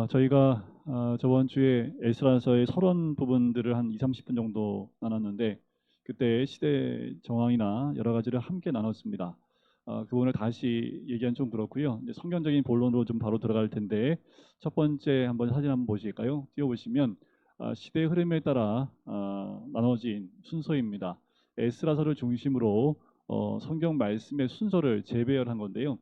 저희가 저번 주에 에스라서의 서론 부분들을 한 2, 30분 정도 나눴는데 그때 시대 정황이나 여러 가지를 함께 나눴습니다. 그 부분을 다시 얘기한 좀 그렇고요. 이제 성경적인 본론으로 좀 바로 들어갈 텐데 첫 번째 한번 사진 한번 보실까요? 띄워보시면 시대의 흐름에 따라 나눠진 순서입니다. 에스라서를 중심으로 성경 말씀의 순서를 재배열한 건데요.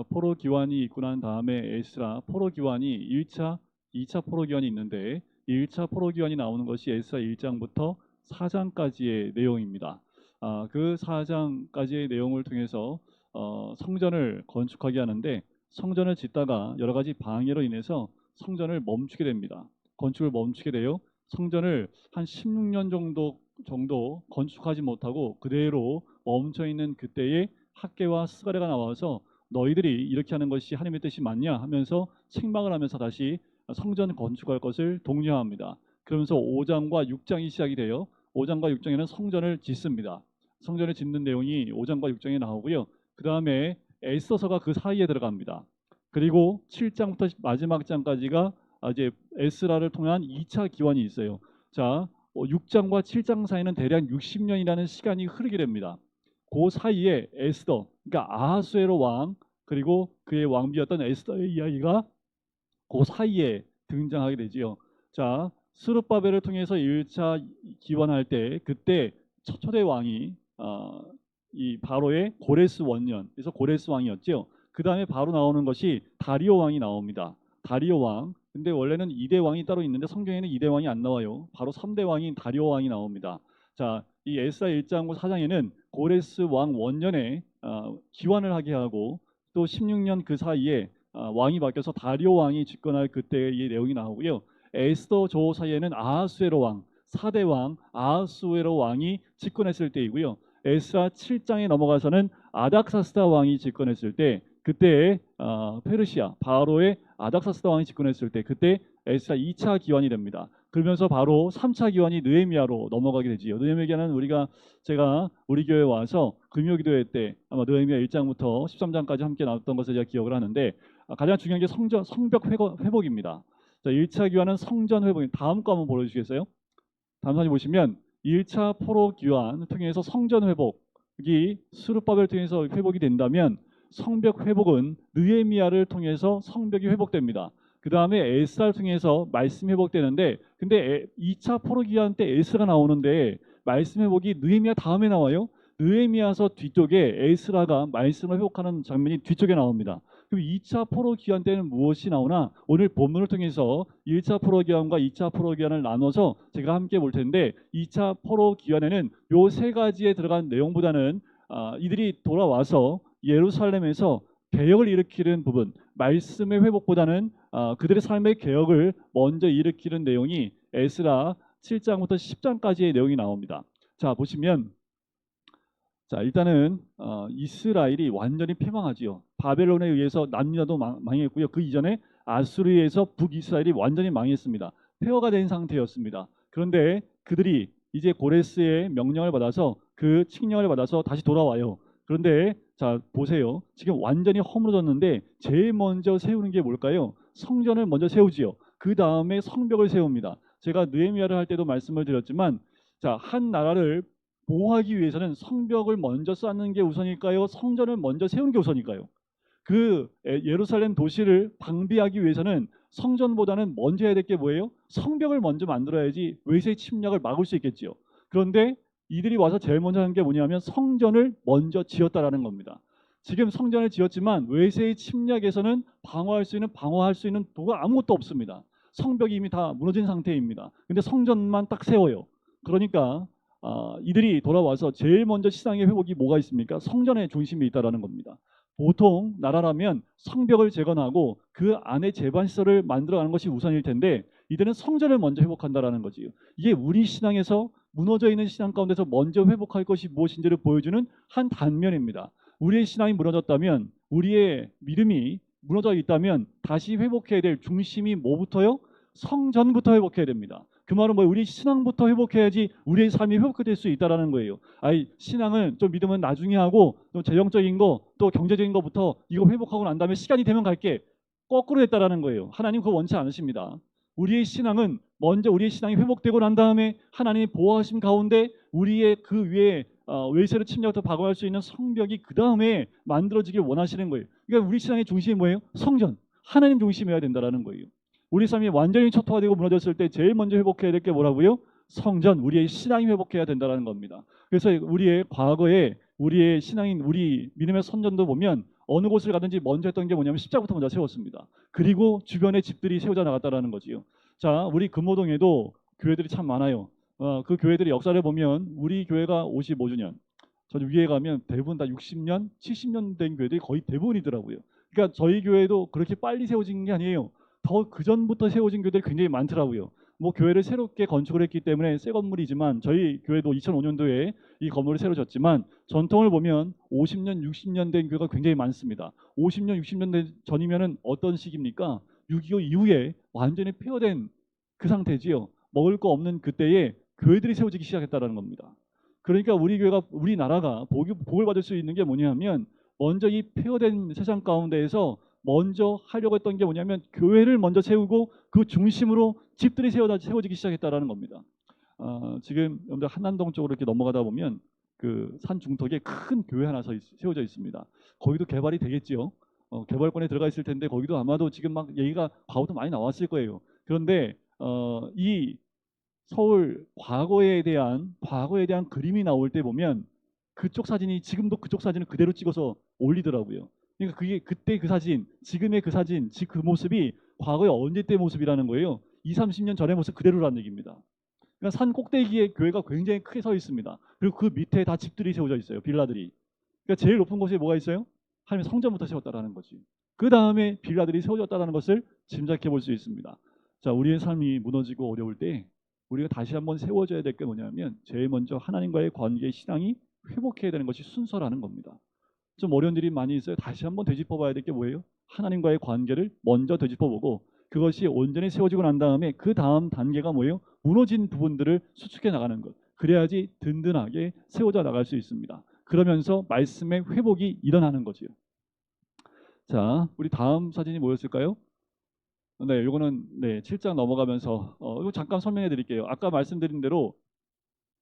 포로 기환이 있고 난 다음에 에스라 포로 기환이 1차, 2차 포로 기환이 있는데 1차 포로 기환이 나오는 것이 에스라 1장부터 4장까지의 내용입니다. 그 4장까지의 내용을 통해서 성전을 건축하게 하는데 성전을 짓다가 여러 가지 방해로 인해서 성전을 멈추게 됩니다. 건축을 멈추게 돼요. 성전을 한 16년 정도 건축하지 못하고 그대로 멈춰 있는 그때에 학개와 스가랴가 나와서 너희들이 이렇게 하는 것이 하나님의 뜻이 맞냐 하면서 책망을 하면서 다시 성전 건축할 것을 독려합니다. 그러면서 5장과 6장이 시작이 돼요. 5장과 6장에는 성전을 짓습니다. 성전을 짓는 내용이 5장과 6장에 나오고요. 그 다음에 에스더서가 그 사이에 들어갑니다. 그리고 7장부터 마지막 장까지가 이제 에스라를 통한 2차 기원이 있어요. 자, 6장과 7장 사이는 대략 60년이라는 시간이 흐르게 됩니다. 그 사이에 에스더, 그러니까 아하수에로 왕 그리고 그의 왕비였던 에스더의 이야기가 그 사이에 등장하게 되지요. 자, 스룹바벨을 통해서 1차 기원할 때 그때 초대 왕이 이 바로의 고레스 원년, 그래서 고레스 왕이었죠. 그 다음에 바로 나오는 것이 다리오 왕이 나옵니다. 다리오 왕. 근데 원래는 2대 왕이 따로 있는데 성경에는 2대 왕이 안 나와요. 바로 3대 왕인 다리오 왕이 나옵니다. 자, 이 에스라 1장과 4장에는 고레스 왕 원년에 기원을 하게 하고 또 16년 그 사이에 왕이 바뀌어서 다리오 왕이 집권할 그때의 내용이 나오고요. 에스더 조 사이에는 아하수에로 왕, 4대 왕 아하수에로 왕이 집권했을 때이고요. 에스라 7장에 넘어가서는 아닥사스다 왕이 집권했을 때 그때 페르시아 바로의 아닥사스다 왕이 집권했을 때 그때 에스라 2차 기원이 됩니다. 그러면서 바로 3차 기원이 느헤미야로 넘어가게 되지요. 느헤미야는 제가 우리 교회 와서 금요기도회 때 아마 느헤미야 1장부터 13장까지 함께 나눴던 것을 제가 기억을 하는데 가장 중요한 게 성벽 회복입니다. 자, 1차 기원은 성전 회복. 다음 거 한번 보여주시겠어요? 다음 사진 보시면 1차 포로 기환을 통해서 성전 회복이 스룹바벨을 통해서 회복이 된다면 성벽 회복은 느헤미야를 통해서 성벽이 회복됩니다. 그 다음에 에스라를 통해서 말씀 회복되는데 근데 2차 포로 기환 때 에스라가 나오는데 말씀 회복이 느헤미야 다음에 나와요. 느헤미야서 뒤쪽에 에스라가 말씀을 회복하는 장면이 뒤쪽에 나옵니다. 그럼 2차 포로 기환 때는 무엇이 나오나 오늘 본문을 통해서 1차 포로 기환과 2차 포로 기환을 나눠서 제가 함께 볼 텐데 2차 포로 기환에는 요 세 가지에 들어간 내용보다는 이들이 돌아와서 예루살렘에서 개혁을 일으키는 부분, 말씀의 회복보다는 그들의 삶의 개혁을 먼저 일으키는 내용이 에스라 7장부터 10장까지의 내용이 나옵니다. 자, 보시면 자, 일단은 이스라엘이 완전히 패망하지요. 바벨론에 의해서 남유다도 망했고요. 그 이전에 아수르에 의해서 북이스라엘이 완전히 망했습니다. 폐허가 된 상태였습니다. 그런데 그들이 이제 고레스의 명령을 받아서 그 칙령을 받아서 다시 돌아와요. 그런데 자, 보세요. 지금 완전히 허물어졌는데 제일 먼저 세우는 게 뭘까요? 성전을 먼저 세우지요. 그 다음에 성벽을 세웁니다. 제가 느헤미야를 할 때도 말씀을 드렸지만 자, 한 나라를 보호하기 위해서는 성벽을 먼저 쌓는 게 우선일까요? 성전을 먼저 세우는 게 우선일까요? 예루살렘 도시를 방비하기 위해서는 성전보다는 먼저 해야 될 게 뭐예요? 성벽을 먼저 만들어야지 외세 침략을 막을 수 있겠지요. 그런데 이들이 와서 제일 먼저 한 게 뭐냐면 성전을 먼저 지었다라는 겁니다. 지금 성전을 지었지만 외세의 침략에서는 방어할 수 있는 도구가 아무것도 없습니다. 성벽이 이미 다 무너진 상태입니다. 근데 성전만 딱 세워요. 그러니까 이들이 돌아와서 제일 먼저 시장의 회복이 뭐가 있습니까? 성전의 중심이 있다라는 겁니다. 보통 나라라면 성벽을 재건하고 그 안에 재반시설을 만들어가는 것이 우선일 텐데 이들은 성전을 먼저 회복한다라는 거지요. 이게 우리 신앙에서 무너져 있는 신앙 가운데서 먼저 회복할 것이 무엇인지를 보여주는 한 단면입니다. 우리의 신앙이 무너졌다면 우리의 믿음이 무너져 있다면 다시 회복해야 될 중심이 뭐부터요? 성전부터 회복해야 됩니다. 그 말은 뭐예요? 우리 신앙부터 회복해야지 우리의 삶이 회복될 수 있다라는 거예요. 신앙은 좀 믿음은 나중에 하고 또 재정적인 거 또 경제적인 거부터 이거 회복하고 난 다음에 시간이 되면 갈게. 거꾸로 됐다라는 거예요. 하나님 그거 원치 않으십니다. 우리의 신앙은 먼저 우리의 신앙이 회복되고 난 다음에 하나님의 보호하심 가운데 우리의 그 위에 외세로 침략부터 방어할 수 있는 성벽이 그 다음에 만들어지길 원하시는 거예요. 그러니까 우리 신앙의 중심이 뭐예요? 성전, 하나님 중심이어야 된다라는 거예요. 우리 삶이 완전히 초토화되고 무너졌을 때 제일 먼저 회복해야 될 게 뭐라고요? 성전, 우리의 신앙이 회복해야 된다는 겁니다. 그래서 우리의 과거에 우리의 신앙인 우리 믿음의 선전도 보면 어느 곳을 가든지 먼저 했던 게 뭐냐면 십자가부터 먼저 세웠습니다. 그리고 주변에 집들이 세워져 나갔다라는 거지요. 자, 우리 금호동에도 교회들이 참 많아요. 그 교회들의 역사를 보면 우리 교회가 55주년, 저 위에 가면 대부분 다 60년, 70년 된 교회들이 거의 대부분이더라고요. 그러니까 저희 교회도 그렇게 빨리 세워진 게 아니에요. 더 그전부터 세워진 교회들이 굉장히 많더라고요. 뭐 교회를 새롭게 건축을 했기 때문에 새 건물이지만 저희 교회도 2005년도에 이 건물을 새로 졌지만 전통을 보면 50년, 60년 된 교회가 굉장히 많습니다. 50년, 60년 전이면은 어떤 시기입니까? 6.25 이후에 완전히 폐허된 그 상태지요. 먹을 거 없는 그때에 교회들이 세워지기 시작했다는 겁니다. 그러니까 우리 교회가, 우리나라가 복을 받을 수 있는 게 뭐냐면 먼저 이 폐허된 세상 가운데에서 먼저 하려고 했던 게 뭐냐면 교회를 먼저 세우고 그 중심으로 집들이 세워지기 시작했다라는 겁니다. 지금 여러분들 한남동 쪽으로 이렇게 넘어가다 보면 그 산 중턱에 큰 교회 하나 세워져 있습니다. 거기도 개발이 되겠지요. 개발권에 들어가 있을 텐데 거기도 아마도 지금 막 얘기가 과거도 많이 나왔을 거예요. 그런데 이 서울 과거에 대한 그림이 나올 때 보면 그쪽 사진이 지금도 그쪽 사진을 그대로 찍어서 올리더라고요. 그러니까 그게 그때 그 사진, 지금의 그 사진, 그 모습이 과거의 언제 때 모습이라는 거예요. 2, 30년 전의 모습 그대로라는 얘기입니다. 그러니까 산 꼭대기에 교회가 굉장히 크게 서 있습니다. 그리고 그 밑에 다 집들이 세워져 있어요. 빌라들이. 그러니까 제일 높은 곳에 뭐가 있어요? 하나님의 성전부터 세웠다라는 거지. 그 다음에 빌라들이 세워졌다는 것을 짐작해 볼 수 있습니다. 자, 우리의 삶이 무너지고 어려울 때 우리가 다시 한번 세워져야 될 게 뭐냐면 제일 먼저 하나님과의 관계, 신앙이 회복해야 되는 것이 순서라는 겁니다. 좀 어려운 일이 많이 있어요. 다시 한번 되짚어 봐야 될 게 뭐예요? 하나님과의 관계를 먼저 되짚어 보고 그것이 온전히 세워지고 난 다음에 그 다음 단계가 뭐예요? 무너진 부분들을 수축해 나가는 것. 그래야지 든든하게 세워져 나갈 수 있습니다. 그러면서 말씀의 회복이 일어나는 거지요. 자, 우리 다음 사진이 뭐였을까요? 네, 요거는 7장 넘어가면서 이거 잠깐 설명해 드릴게요. 아까 말씀드린 대로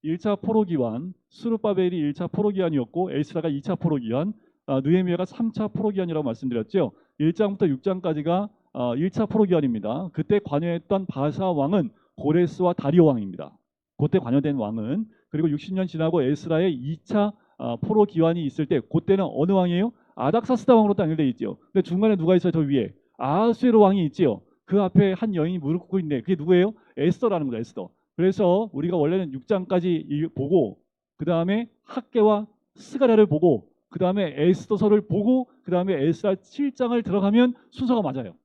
1차 포로기환, 스룹바벨이 1차 포로기환이었고 에스라가 2차 포로기환, 느헤미야가 3차 포로기환이라고 말씀드렸죠. 1장부터 6장까지가 1차 포로기환입니다. 그때 관여했던 바사 왕은 고레스와 다리오 왕입니다. 그때 관여된 왕은. 그리고 60년 지나고 에스라의 2차 포로기환이 있을 때 그때는 어느 왕이에요? 아닥사스다 왕으로 딱 연결되어 있죠. 근데 중간에 누가 있어요? 저 위에 아하수에로 왕이 있지요. 그 앞에 한 여인이 무릎 꿇고 있는데 그게 누구예요? 에스더라는 거죠. 에스더. 그래서 우리가 원래는 6장까지 보고 그 다음에 학개와 스가랴를 보고 그 다음에 에스더서를 보고 그 다음에 에스라 7장을 들어가면 순서가 맞아요.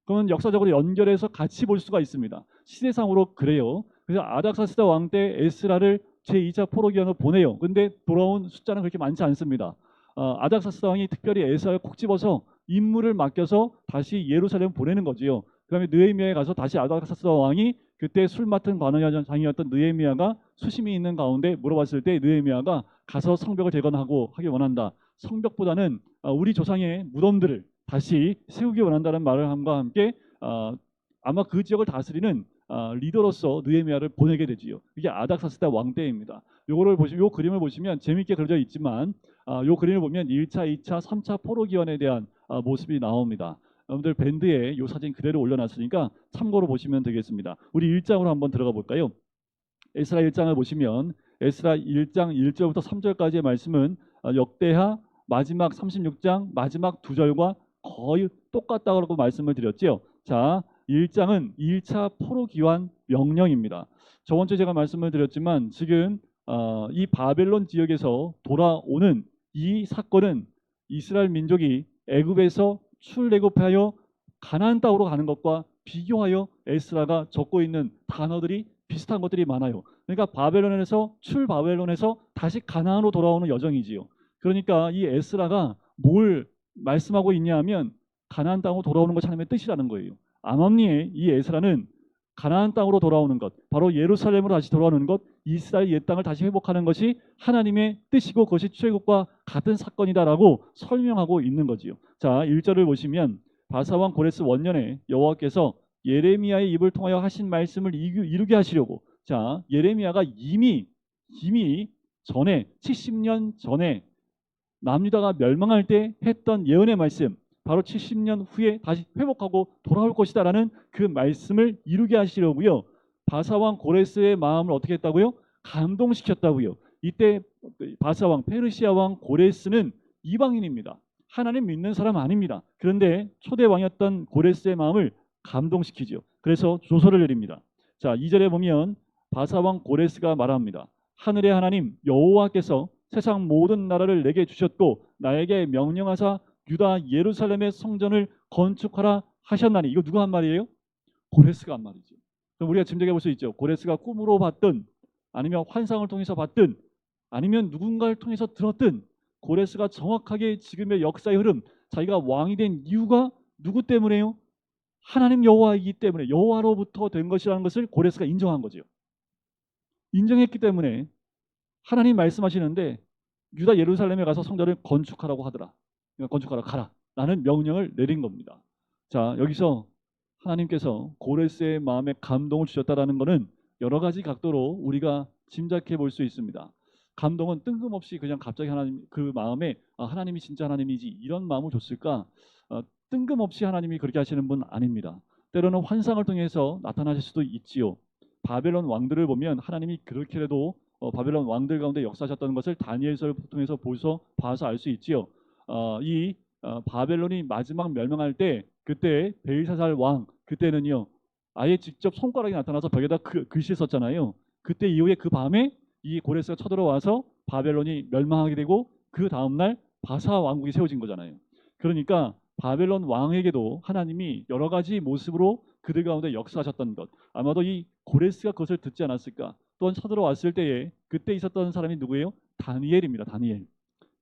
그러면 역사적으로 연결해서 같이 볼 수가 있습니다. 시대상으로 그래요. 그래서 아닥사스다 왕 때 에스라를 제2차 포로기환으로 보내요. 근데 돌아온 숫자는 그렇게 많지 않습니다. 아닥사스다 왕이 특별히 에스라를 콕 집어서 임무를 맡겨서 다시 예루살렘 보내는 거지요. 그 다음에 느헤미야에 가서 다시 아닥사스다 왕이 그때 술 맡은 관원장이었던 느헤미야가 수심이 있는 가운데 물어봤을 때 느헤미야가 가서 성벽을 재건하고 하기 원한다. 성벽보다는 우리 조상의 무덤들을 다시 세우기 원한다는 말을 함과 함께 아마 그 지역을 다스리는 리더로서 느헤미야를 보내게 되지요. 이게 아닥사스다 왕 때입니다. 요거를 보시면 요 그림을 보시면 재미있게 그려져 있지만 요 그림을 보면 1차, 2차, 3차 포로기환에 대한 모습이 나옵니다. 여러분들 밴드에 요 사진 그대로 올려놨으니까 참고로 보시면 되겠습니다. 우리 1장으로 한번 들어가 볼까요? 에스라 1장을 보시면 에스라 1장 1절부터 3절까지의 말씀은 역대하 마지막 36장 마지막 2절과 거의 똑같다고 말씀을 드렸지요. 자, 1장은 1차 포로기환 명령입니다. 저번 주에 제가 말씀을 드렸지만 지금 이 바벨론 지역에서 돌아오는 이 사건은 이스라엘 민족이 애굽에서 출애굽하여 가나안 땅으로 가는 것과 비교하여 에스라가 적고 있는 단어들이 비슷한 것들이 많아요. 그러니까 바벨론에서 다시 가나안으로 돌아오는 여정이지요. 그러니까 이 에스라가 뭘 말씀하고 있냐 하면 가나안 땅으로 돌아오는 것 하나님의 뜻이라는 거예요. 암암리에 이 에스라는 가나안 땅으로 돌아오는 것, 바로 예루살렘으로 다시 돌아오는 것, 이스라엘 옛 땅을 다시 회복하는 것이 하나님의 뜻이고 그것이 출애굽과 같은 사건이다라고 설명하고 있는 거지요. 자, 1절을 보시면 바사왕 고레스 원년에 여호와께서 예레미야의 입을 통하여 하신 말씀을 이루게 하시려고, 자, 예레미야가 이미 전에 70년 전에 남유다가 멸망할 때 했던 예언의 말씀, 바로 70년 후에 다시 회복하고 돌아올 것이다라는 그 말씀을 이루게 하시려고요. 바사왕 고레스의 마음을 어떻게 했다고요? 감동시켰다고요. 이때 바사왕 페르시아 왕 고레스는 이방인입니다. 하나님 믿는 사람 아닙니다. 그런데 초대 왕이었던 고레스의 마음을 감동시키죠. 그래서 조서를 내립니다. 자, 2절에 보면 바사왕 고레스가 말합니다. 하늘의 하나님 여호와께서 세상 모든 나라를 내게 주셨고 나에게 명령하사 유다 예루살렘의 성전을 건축하라 하셨나니. 이거 누가 한 말이에요? 고레스가 한 말이죠. 그럼 우리가 짐작해 볼 수 있죠. 고레스가 꿈으로 봤든 아니면 환상을 통해서 봤든 아니면 누군가를 통해서 들었든 고레스가 정확하게 지금의 역사의 흐름, 자기가 왕이 된 이유가 누구 때문에요? 하나님 여호와이기 때문에, 여호와로부터 된 것이라는 것을 고레스가 인정한 거죠. 인정했기 때문에 하나님 말씀하시는데 유다 예루살렘에 가서 성전을 건축하라고 하더라. 그러니까 건축하라 가라 라는 명령을 내린 겁니다. 자, 여기서 하나님께서 고레스의 마음에 감동을 주셨다라는 것은 여러 가지 각도로 우리가 짐작해 볼 수 있습니다. 감동은 뜬금없이 그냥 갑자기 하나님 그 마음에 하나님이 진짜 하나님이지 이런 마음을 줬을까? 뜬금없이 하나님이 그렇게 하시는 분 아닙니다. 때로는 환상을 통해서 나타나실 수도 있지요. 바벨론 왕들을 보면 하나님이 그렇게라도 바벨론 왕들 가운데 역사하셨다는 것을 다니엘서를 통해서 봐서 알 수 있지요. 바벨론이 마지막 멸망할 때 그때 벨사살 왕 그때는요 아예 직접 손가락이 나타나서 벽에다 글씨 썼잖아요. 그때 이후에 그 밤에 이 고레스가 쳐들어와서 바벨론이 멸망하게 되고 그 다음날 바사 왕국이 세워진 거잖아요. 그러니까 바벨론 왕에게도 하나님이 여러 가지 모습으로 그들 가운데 역사하셨던 것, 아마도 이 고레스가 그것을 듣지 않았을까. 또한 쳐들어왔을 때에 그때 있었던 사람이 누구예요? 다니엘입니다.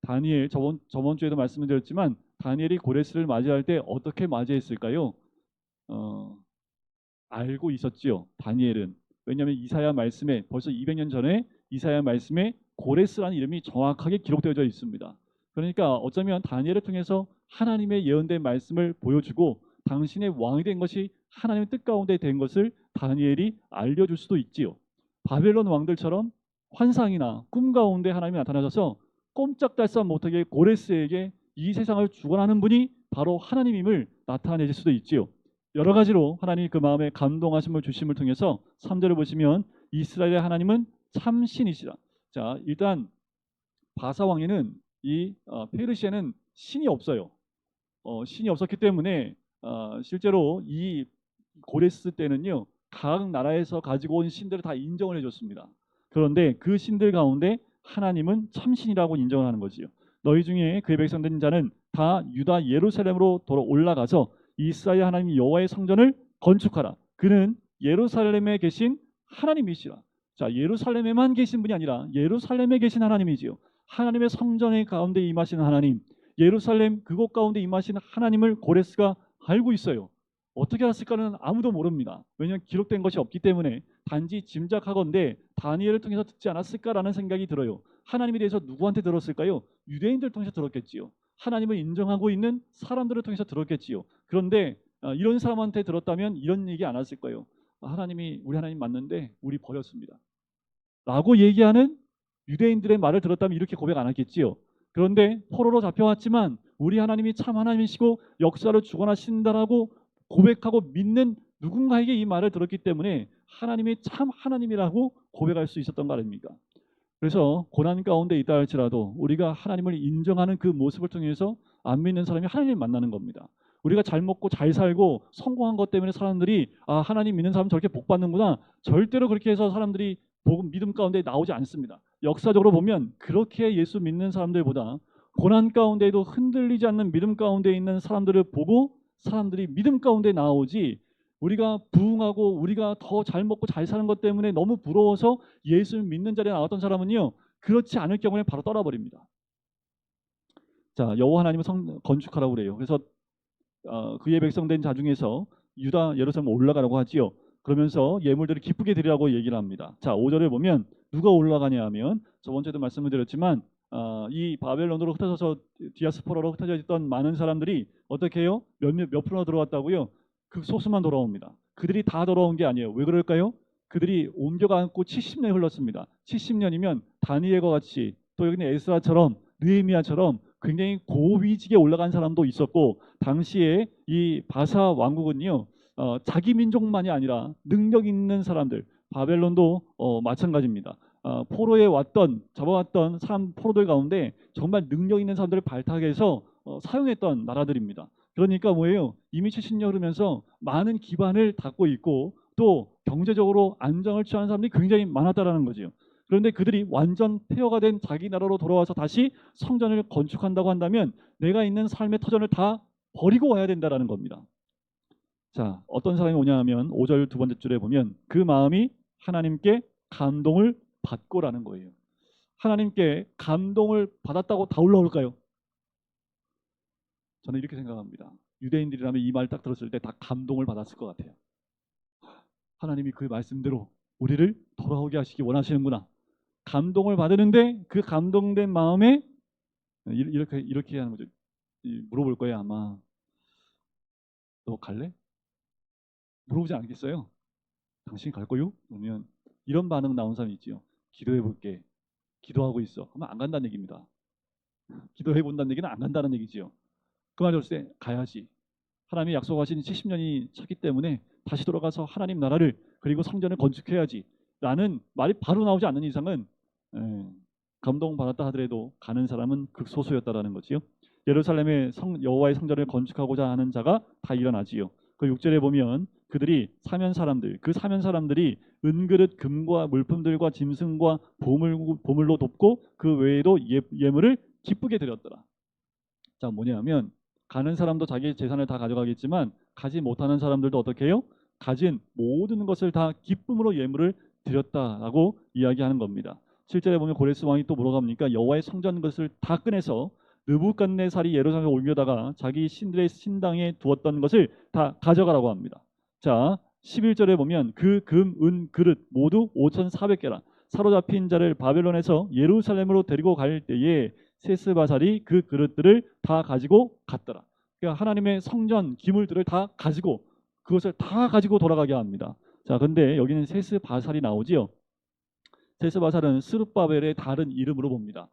다니엘 저번 주에도 말씀드렸지만 다니엘이 고레스를 맞이할 때 어떻게 맞이했을까요? 알고 있었지요. 다니엘은. 왜냐하면 이사야 말씀에 벌써 200년 전에 이사야 말씀에 고레스라는 이름이 정확하게 기록되어져 있습니다. 그러니까 어쩌면 다니엘을 통해서 하나님의 예언된 말씀을 보여주고 당신의 왕이 된 것이 하나님의 뜻 가운데 된 것을 다니엘이 알려줄 수도 있지요. 바벨론 왕들처럼 환상이나 꿈 가운데 하나님이 나타나셔서 꼼짝달싹 못하게 고레스에게 이 세상을 주관하는 분이 바로 하나님임을 나타내실 수도 있지요. 여러 가지로 하나님이 그 마음에 감동하심을 주심을 통해서 3절을 보시면 이스라엘의 하나님은 참신이시라. 자, 일단 바사 왕에는 페르시아는 신이 없어요. 신이 없었기 때문에 실제로 이 고레스 때는요 각 나라에서 가지고 온 신들을 다 인정을 해줬습니다. 그런데 그 신들 가운데 하나님은 참신이라고 인정을 하는 거지요. 너희 중에 그의 백성된 자는 다 유다 예루살렘으로 올라가서 이스라엘 하나님 여호와의 성전을 건축하라. 그는 예루살렘에 계신 하나님이시라. 자, 예루살렘에만 계신 분이 아니라 예루살렘에 계신 하나님이지요. 하나님의 성전의 가운데 임하시는 하나님, 예루살렘 그곳 가운데 임하시는 하나님을 고레스가 알고 있어요. 어떻게 알았을까는 아무도 모릅니다. 왜냐하면 기록된 것이 없기 때문에 단지 짐작하건대 다니엘을 통해서 듣지 않았을까라는 생각이 들어요. 하나님에 대해서 누구한테 들었을까요? 유대인들 통해서 들었겠지요. 하나님을 인정하고 있는 사람들을 통해서 들었겠지요. 그런데 이런 사람한테 들었다면 이런 얘기 안 했을 거예요. 우리 하나님 맞는데 우리 버렸습니다 라고 얘기하는 유대인들의 말을 들었다면 이렇게 고백 안 했겠지요. 그런데 포로로 잡혀왔지만 우리 하나님이 참 하나님이시고 역사를 주관하신다라고 고백하고 믿는 누군가에게 이 말을 들었기 때문에 하나님이 참 하나님이라고 고백할 수 있었던 거 아닙니까? 그래서 고난 가운데 있다 할지라도 우리가 하나님을 인정하는 그 모습을 통해서 안 믿는 사람이 하나님을 만나는 겁니다. 우리가 잘 먹고 잘 살고 성공한 것 때문에 사람들이 하나님 믿는 사람 저렇게 복 받는구나, 절대로 그렇게 해서 사람들이 믿음 가운데 나오지 않습니다. 역사적으로 보면 그렇게 예수 믿는 사람들보다 고난 가운데에도 흔들리지 않는 믿음 가운데 있는 사람들을 보고 사람들이 믿음 가운데 나오지, 우리가 부흥하고 우리가 더 잘 먹고 잘 사는 것 때문에 너무 부러워서 예수 믿는 자리에 나왔던 사람은요 그렇지 않을 경우에 바로 떠나버립니다. 자, 여호와 하나님은 건축하라고 그래요. 그래서 그의 백성된 자 중에서 유다 예루살렘 올라가라고 하지요. 그러면서 예물들을 기쁘게 드리라고 얘기를 합니다. 자, 5절에 보면 누가 올라가냐 하면 저번 주에도 말씀을 드렸지만 이 바벨론으로 흩어져서 디아스포라로 흩어져 있던 많은 사람들이 어떻게 해요? 몇 프로나 들어왔다고요? 극소수만 돌아옵니다. 그들이 다 돌아온 게 아니에요. 왜 그럴까요? 그들이 옮겨가고 70년이 흘렀습니다. 70년이면 다니엘과 같이 또 여기는 에스라처럼 느헤미야처럼 굉장히 고위직에 올라간 사람도 있었고, 당시에 이 바사 왕국은요, 자기 민족만이 아니라 능력 있는 사람들, 바벨론도 마찬가지입니다. 포로에 잡아왔던 포로들 가운데 정말 능력 있는 사람들을 발탁해서 사용했던 나라들입니다. 그러니까 뭐예요? 이미 70년 흐르면서 많은 기반을 닦고 있고 또 경제적으로 안정을 취하는 사람들이 굉장히 많았다라는 거죠. 그런데 그들이 완전 폐허가 된 자기 나라로 돌아와서 다시 성전을 건축한다고 한다면 내가 있는 삶의 터전을 다 버리고 와야 된다라는 겁니다. 자, 어떤 사람이 오냐 하면 5절 두 번째 줄에 보면 그 마음이 하나님께 감동을 받고라는 거예요. 하나님께 감동을 받았다고 다 올라올까요? 저는 이렇게 생각합니다. 유대인들이라면 이 말 딱 들었을 때 다 감동을 받았을 것 같아요. 하나님이 그 말씀대로 우리를 돌아오게 하시기 원하시는구나. 감동을 받으는데 그 감동된 마음에 이렇게 하는 거죠. 물어볼 거예요 아마. 너 갈래? 물어보지 않겠어요? 당신 갈 거요? 그러면 이런 반응 나온 사람이 있지요. 기도해 볼게. 기도하고 있어. 그러면 안 간다는 얘기입니다. 기도해 본다는 얘기는 안 간다는 얘기지요. 그 말 들었을 때 가야지. 하나님이 약속하신 70년이 찼기 때문에 다시 돌아가서 하나님 나라를 그리고 성전을 건축해야지 라는 말이 바로 나오지 않는 이상은 감동받았다 하더라도 가는 사람은 극소수였다라는 거지요. 예루살렘의 여호와의 성전을 건축하고자 하는 자가 다 일어나지요. 그 6절에 보면 그들이 그 사면 사람들이 은그릇 금과 물품들과 짐승과 보물로 돕고 그 외에도 예물을 기쁘게 드렸더라. 자, 뭐냐면 가는 사람도 자기 재산을 다 가져가겠지만 가지 못하는 사람들도 어떻게 해요? 가진 모든 것을 다 기쁨으로 예물을 드렸다라고 이야기하는 겁니다. 7절에 보면 고레스 왕이 또 물어갑니까? 여호와의 성전 것을 다 꺼내서 느부갓네살이 예루살렘에 옮겨다가 자기 신들의 신당에 두었던 것을 다 가져가라고 합니다. 자, 11절에 보면 그 금, 은, 그릇 모두 5,400개라. 사로잡힌 자를 바벨론에서 예루살렘으로 데리고 갈 때에 세스바살이 그 그릇들을 다 가지고 갔더라. 그러니까 하나님의 성전 기물들을 다 가지고 그것을 다 가지고 돌아가게 합니다. 자, 근데 여기는 세스바살이 나오지요. 세스바살은 스룹바벨의 다른 이름으로 봅니다.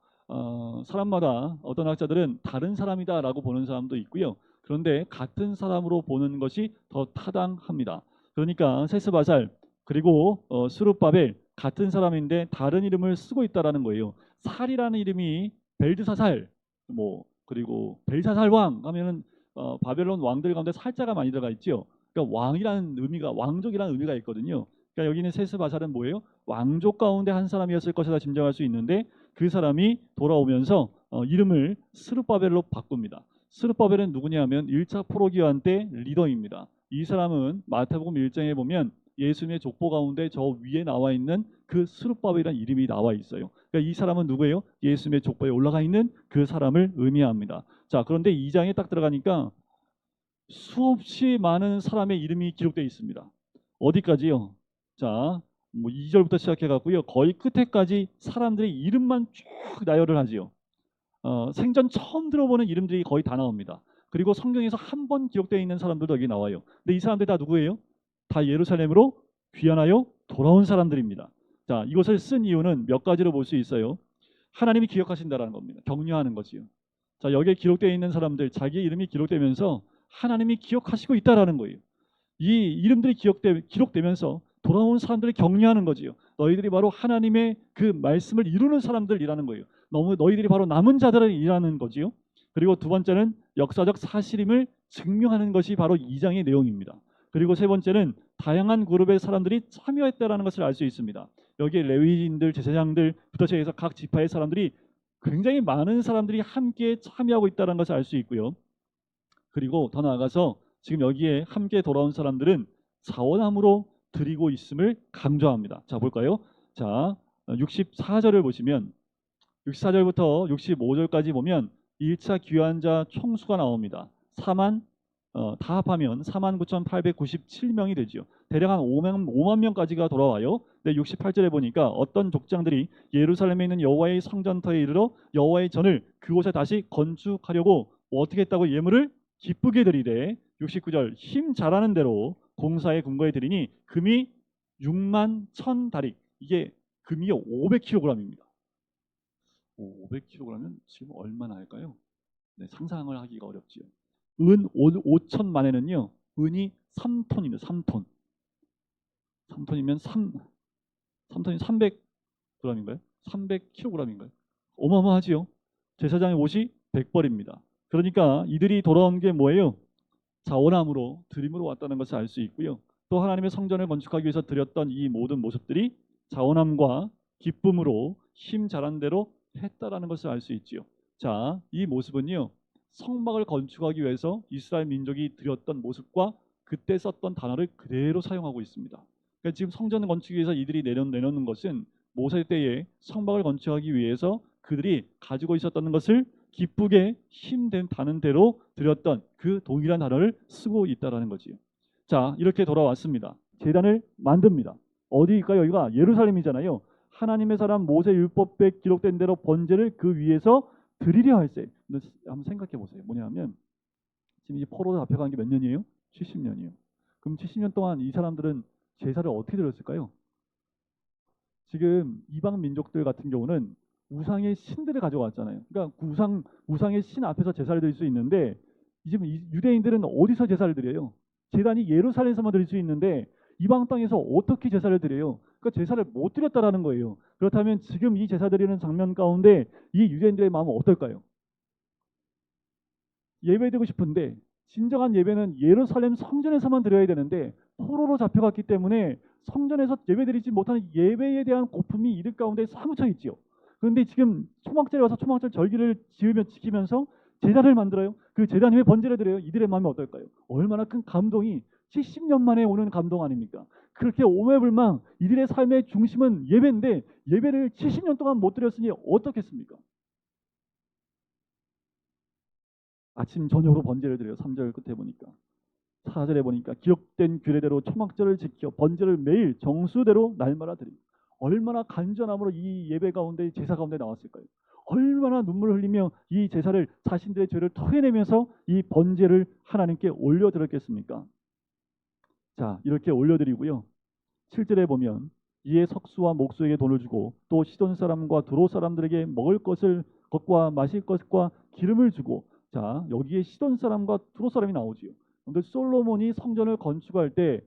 사람마다 어떤 학자들은 다른 사람이다라고 보는 사람도 있고요. 그런데 같은 사람으로 보는 것이 더 타당합니다. 그러니까 세스바살 그리고 스룹바벨 같은 사람인데 다른 이름을 쓰고 있다라는 거예요. 살이라는 이름이 벨드사살, 그리고 벨사살 왕 하면은 바벨론 왕들 가운데 살자가 많이 들어가 있죠. 그러니까 왕이라는 의미가 왕족이라는 의미가 있거든요. 그러니까 여기는 세스바살은 뭐예요? 왕족 가운데 한 사람이었을 것이라 짐작할 수 있는데 그 사람이 돌아오면서 이름을 스룹바벨로 바꿉니다. 스룹바벨은 누구냐면 1차 포로기환 때 리더입니다. 이 사람은 마태복음 1장에 보면 예수님의 족보 가운데 저 위에 나와 있는 그 스룹바벨이라는 이름이 나와 있어요. 그러니까 이 사람은 누구예요? 예수님의 족보에 올라가 있는 그 사람을 의미합니다. 자, 그런데 2장에 딱 들어가니까 수없이 많은 사람의 이름이 기록되어 있습니다. 어디까지요? 자, 2절부터 시작해 갖고요. 거의 끝에까지 사람들의 이름만 쭉 나열을 하지요. 생전 처음 들어보는 이름들이 거의 다 나옵니다. 그리고 성경에서 한 번 기록되어 있는 사람들도 여기 나와요. 근데 이 사람들이 다 누구예요? 다 예루살렘으로 귀환하여 돌아온 사람들입니다. 자, 이것을 쓴 이유는 몇 가지로 볼 수 있어요. 하나님이 기억하신다라는 겁니다. 격려하는 거지요. 자, 여기에 기록되어 있는 사람들, 자기의 이름이 기록되면서 하나님이 기억하시고 있다라는 거예요. 이 이름들이 기록되면서 돌아온 사람들을 격려하는 거지요. 너희들이 바로 하나님의 그 말씀을 이루는 사람들이라는 거예요. 너희들이 바로 남은 자들이라는 거지요. 그리고 두 번째는 역사적 사실임을 증명하는 것이 바로 2장의 내용입니다. 그리고 세 번째는 다양한 그룹의 사람들이 참여했다라는 것을 알 수 있습니다. 여기에 레위인들, 제사장들부터 시작해서 각 지파의 사람들이 굉장히 많은 사람들이 함께 참여하고 있다는 것을 알 수 있고요. 그리고 더 나아가서 지금 여기에 함께 돌아온 사람들은 사원함으로 드리고 있음을 강조합니다. 자, 볼까요? 자, 64절을 보시면 64절부터 65절까지 보면 1차 귀환자 총수가 나옵니다. 4만 다 합하면 49,897명이 되지요. 대략 한 5만 명까지가 돌아와요. 근데 68절에 보니까 어떤 족장들이 예루살렘에 있는 여호와의 성전터에 이르러 여호와의 전을 그곳에 다시 건축하려고 어떻게 했다고 예물을 기쁘게 드리되 69절 힘 잘하는 대로 공사의 근거에 드리니 금이 6만 1,000다릭 이게 금이 500kg입니다. 500kg면 지금 얼마나 할까요? 네, 상상을 하기가 어렵지요. 은 5천만에는요. 은이 3톤입니다. 3톤. 3톤이면 3톤이 300g인가요? 300kg인가요? 어마어마하지요. 제사장의 옷이 100벌입니다. 그러니까 이들이 돌아온 게 뭐예요? 자원함으로 드림으로 왔다는 것을 알 수 있고요. 또 하나님의 성전을 건축하기 위해서 드렸던 이 모든 모습들이 자원함과 기쁨으로 힘 잘한 대로 했다라는 것을 알 수 있지요. 자, 이 모습은요. 성막을 건축하기 위해서 이스라엘 민족이 드렸던 모습과 그때 썼던 단어를 그대로 사용하고 있습니다. 그러니까 지금 성전 건축 위해서 이들이 내놓는 것은 모세 때에 성막을 건축하기 위해서 그들이 가지고 있었던 것을 기쁘게 힘된 다는 대로 드렸던 그 동일한 단어를 쓰고 있다라는 거지요. 자, 이렇게 돌아왔습니다. 제단을 만듭니다. 어디일까요? 여기가 예루살렘이잖아요. 하나님의 사람 모세 율법에 기록된 대로 번제를 그 위에서 드리려 할세. 한번 생각해 보세요. 뭐냐면 지금 이 포로 잡혀간 게 몇 년이에요? 70년이에요. 그럼 70년 동안 이 사람들은 제사를 어떻게 드렸을까요? 지금 이방 민족들 같은 경우는 우상의 신들을 가져왔잖아요. 그러니까 우상의 신 앞에서 제사를 드릴 수 있는데 지금 유대인들은 어디서 제사를 드려요? 제단이 예루살렘에서만 드릴 수 있는데 이방 땅에서 어떻게 제사를 드려요? 그러니까 제사를 못 드렸다라는 거예요. 그렇다면 지금 이 제사 드리는 장면 가운데 이 유대인들의 마음은 어떨까요? 예배드리고 싶은데 진정한 예배는 예루살렘 성전에서만 드려야 되는데 포로로 잡혀갔기 때문에 성전에서 예배드리지 못하는 예배에 대한 고품이 이들 가운데 사무쳐 있지요. 그런데 지금 초막절에 와서 초막절 절기를 지키면서 제단을 만들어요. 그 제단 위에 번제를 드려요. 이들의 마음이 어떨까요? 얼마나 큰 감동이 70년 만에 오는 감동 아닙니까? 그렇게 오매불망 이들의 삶의 중심은 예배인데 예배를 70년 동안 못 드렸으니 어떻겠습니까? 아침 저녁으로 번제를 드려요. 3절 끝에 보니까 4절에 보니까 기록된 규례대로 초막절을 지켜 번제를 매일 정수대로 날마다 드립니다. 얼마나 간절함으로 이 예배 가운데 제사 가운데 나왔을까요? 얼마나 눈물을 흘리며 이 제사를 자신들의 죄를 토해내면서 이 번제를 하나님께 올려드렸겠습니까? 자, 이렇게 올려드리고요. 7절에 보면 이에 석수와 목수에게 돈을 주고 또 시돈 사람과 두로 사람들에게 먹을 것과 마실 것과 기름을 주고 자 여기에 시돈 사람과 두로 사람이 나오지요. 근데 솔로몬이 성전을 건축할 때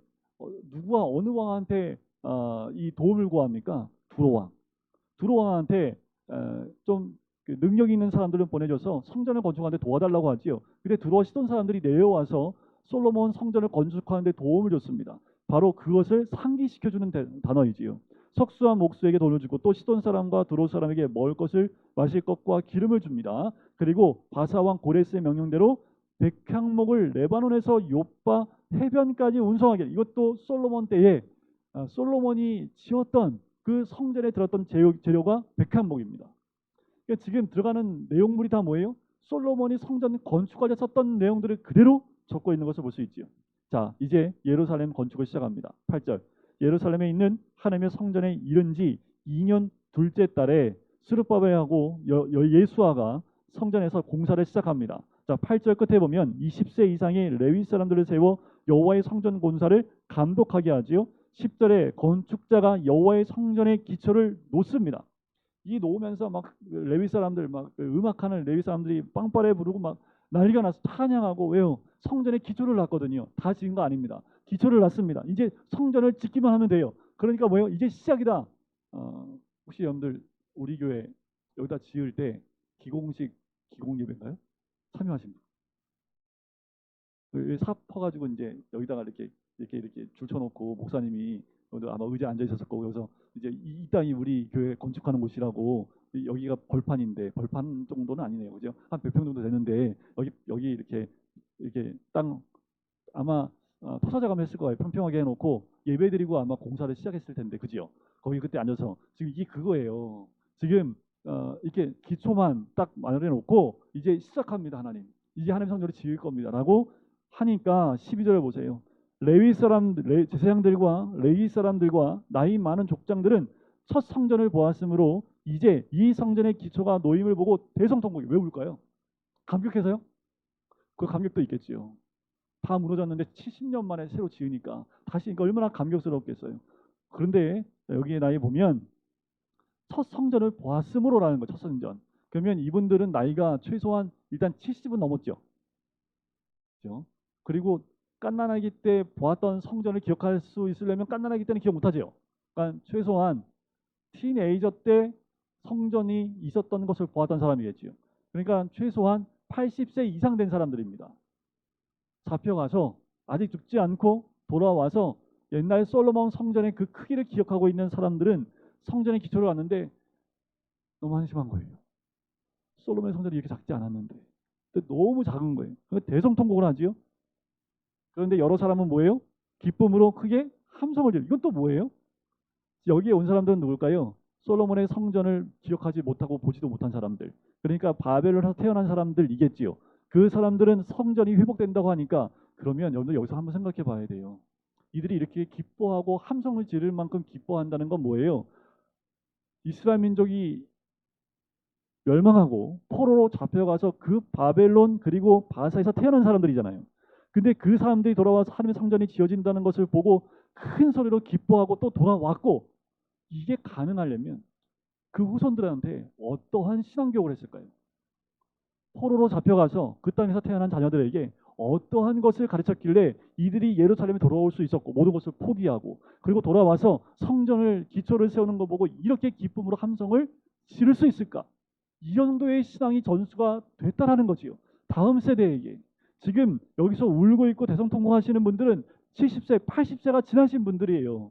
누구와 어느 왕한테 이 도움을 구합니까? 두로 왕. 두로 왕한테 좀 능력 있는 사람들을 보내줘서 성전을 건축하는데 도와달라고 하지요. 근데 두로와 시돈 사람들이 내려와서 솔로몬 성전을 건축하는데 도움을 줬습니다. 바로 그것을 상기시켜주는 단어이지요. 석수와 목수에게 돈을 주고 또 시돈 사람과 두로 사람에게 먹을 것을 마실 것과 기름을 줍니다. 그리고 바사왕 고레스의 명령대로 백향목을 레바논에서 요빠 해변까지 운송하게 이것도 솔로몬 때에 솔로몬이 지었던 그 성전에 들었던 재료가 백향목입니다. 그러니까 지금 들어가는 내용물이 다 뭐예요? 솔로몬이 성전 건축할 때 썼던 내용들을 그대로 적고 있는 것을 볼 수 있죠. 자, 이제 예루살렘 건축을 시작합니다. 8절. 예루살렘에 있는 하나님의 성전에 이른 지 2년 둘째 달에 스룹바벨하고 예수아가 성전에서 공사를 시작합니다. 자, 8절 끝에 보면 20세 이상의 레위 사람들을 세워 여호와의 성전 공사를 감독하게 하지요. 10절에 건축자가 여호와의 성전의 기초를 놓습니다. 이 놓으면서 막 레위 사람들 막 음악하는 레위 사람들이 빵빠레 부르고 막 난리가 나서 찬양하고 왜요? 성전에 기초를 놨거든요. 다 지은 거 아닙니다. 기초를 놨습니다. 이제 성전을 짓기만 하면 돼요. 그러니까 뭐예요? 이제 시작이다. 혹시 여러분들 우리 교회 여기다 지을 때 기공 예배인가요? 참여하신 분? 삽 퍼가지고 이제 여기다가 이렇게 줄쳐놓고 목사님이 아마 의자에 앉아 있었을 거고 그래서 이제 이 땅이 우리 교회 건축하는 곳이라고 여기가 벌판인데 벌판 정도는 아니네요, 그죠? 한 100평 정도 되는데 여기 이렇게 땅 아마 토사 작업을 했을 거예요. 평평하게 해놓고 예배드리고 아마 공사를 시작했을 텐데, 그지요? 거기 그때 앉아서 지금 이게 그거예요. 지금 이렇게 기초만 딱 마련해 놓고 이제 시작합니다, 하나님. 이제 하나님 성전을 지을 겁니다라고 하니까 12절을 보세요. 제사장들과 레위 사람들과 나이 많은 족장들은 첫 성전을 보았으므로 이제 이 성전의 기초가 놓임을 보고 대성통곡이. 왜 울까요? 감격해서요? 그 감격도 있겠지요. 다 무너졌는데 70년 만에 새로 지으니까 다시 그러니까 얼마나 감격스럽겠어요. 그런데 여기에 나이 보면 첫 성전을 보았으므로라는 거, 첫 성전. 그러면 이분들은 나이가 최소한 일단 70은 넘었죠. 그죠? 그리고 갓난아기 때 보았던 성전을 기억할 수 있으려면 갓난아기 때는 기억 못하죠. 그러니까 최소한 티네이저 때 성전이 있었던 것을 보았던 사람이겠지요. 그러니까 최소한 80세 이상 된 사람들입니다. 잡혀가서 아직 죽지 않고 돌아와서 옛날 솔로몬 성전의 그 크기를 기억하고 있는 사람들은 성전의 기초를 왔는데 너무 한심한 거예요. 솔로몬의 성전이 이렇게 작지 않았는데 너무 작은 거예요. 대성통곡을 하지요. 그런데 여러 사람은 뭐예요? 기쁨으로 크게 함성을 지르. 이건 또 뭐예요? 여기에 온 사람들은 누굴까요? 솔로몬의 성전을 기억하지 못하고 보지도 못한 사람들. 그러니까 바벨론에서 태어난 사람들이겠지요. 그 사람들은 성전이 회복된다고 하니까 그러면 여러분들 여기서 한번 생각해 봐야 돼요. 이들이 이렇게 기뻐하고 함성을 지를 만큼 기뻐한다는 건 뭐예요? 이스라엘 민족이 멸망하고 포로로 잡혀가서 그 바벨론 그리고 바사에서 태어난 사람들이잖아요. 근데 그 사람들이 돌아와서 하나님의 성전이 지어진다는 것을 보고 큰 소리로 기뻐하고 또 돌아왔고, 이게 가능하려면 그 후손들한테 어떠한 신앙교육을 했을까요? 포로로 잡혀가서 그 땅에서 태어난 자녀들에게 어떠한 것을 가르쳤길래 이들이 예루살렘에 돌아올 수 있었고 모든 것을 포기하고 그리고 돌아와서 성전을 기초를 세우는 거 보고 이렇게 기쁨으로 함성을 지를 수 있을까? 이 정도의 신앙이 전수가 됐다라는 거지요. 다음 세대에게. 지금 여기서 울고 있고 대성통곡하시는 분들은 70세, 80세가 지나신 분들이에요.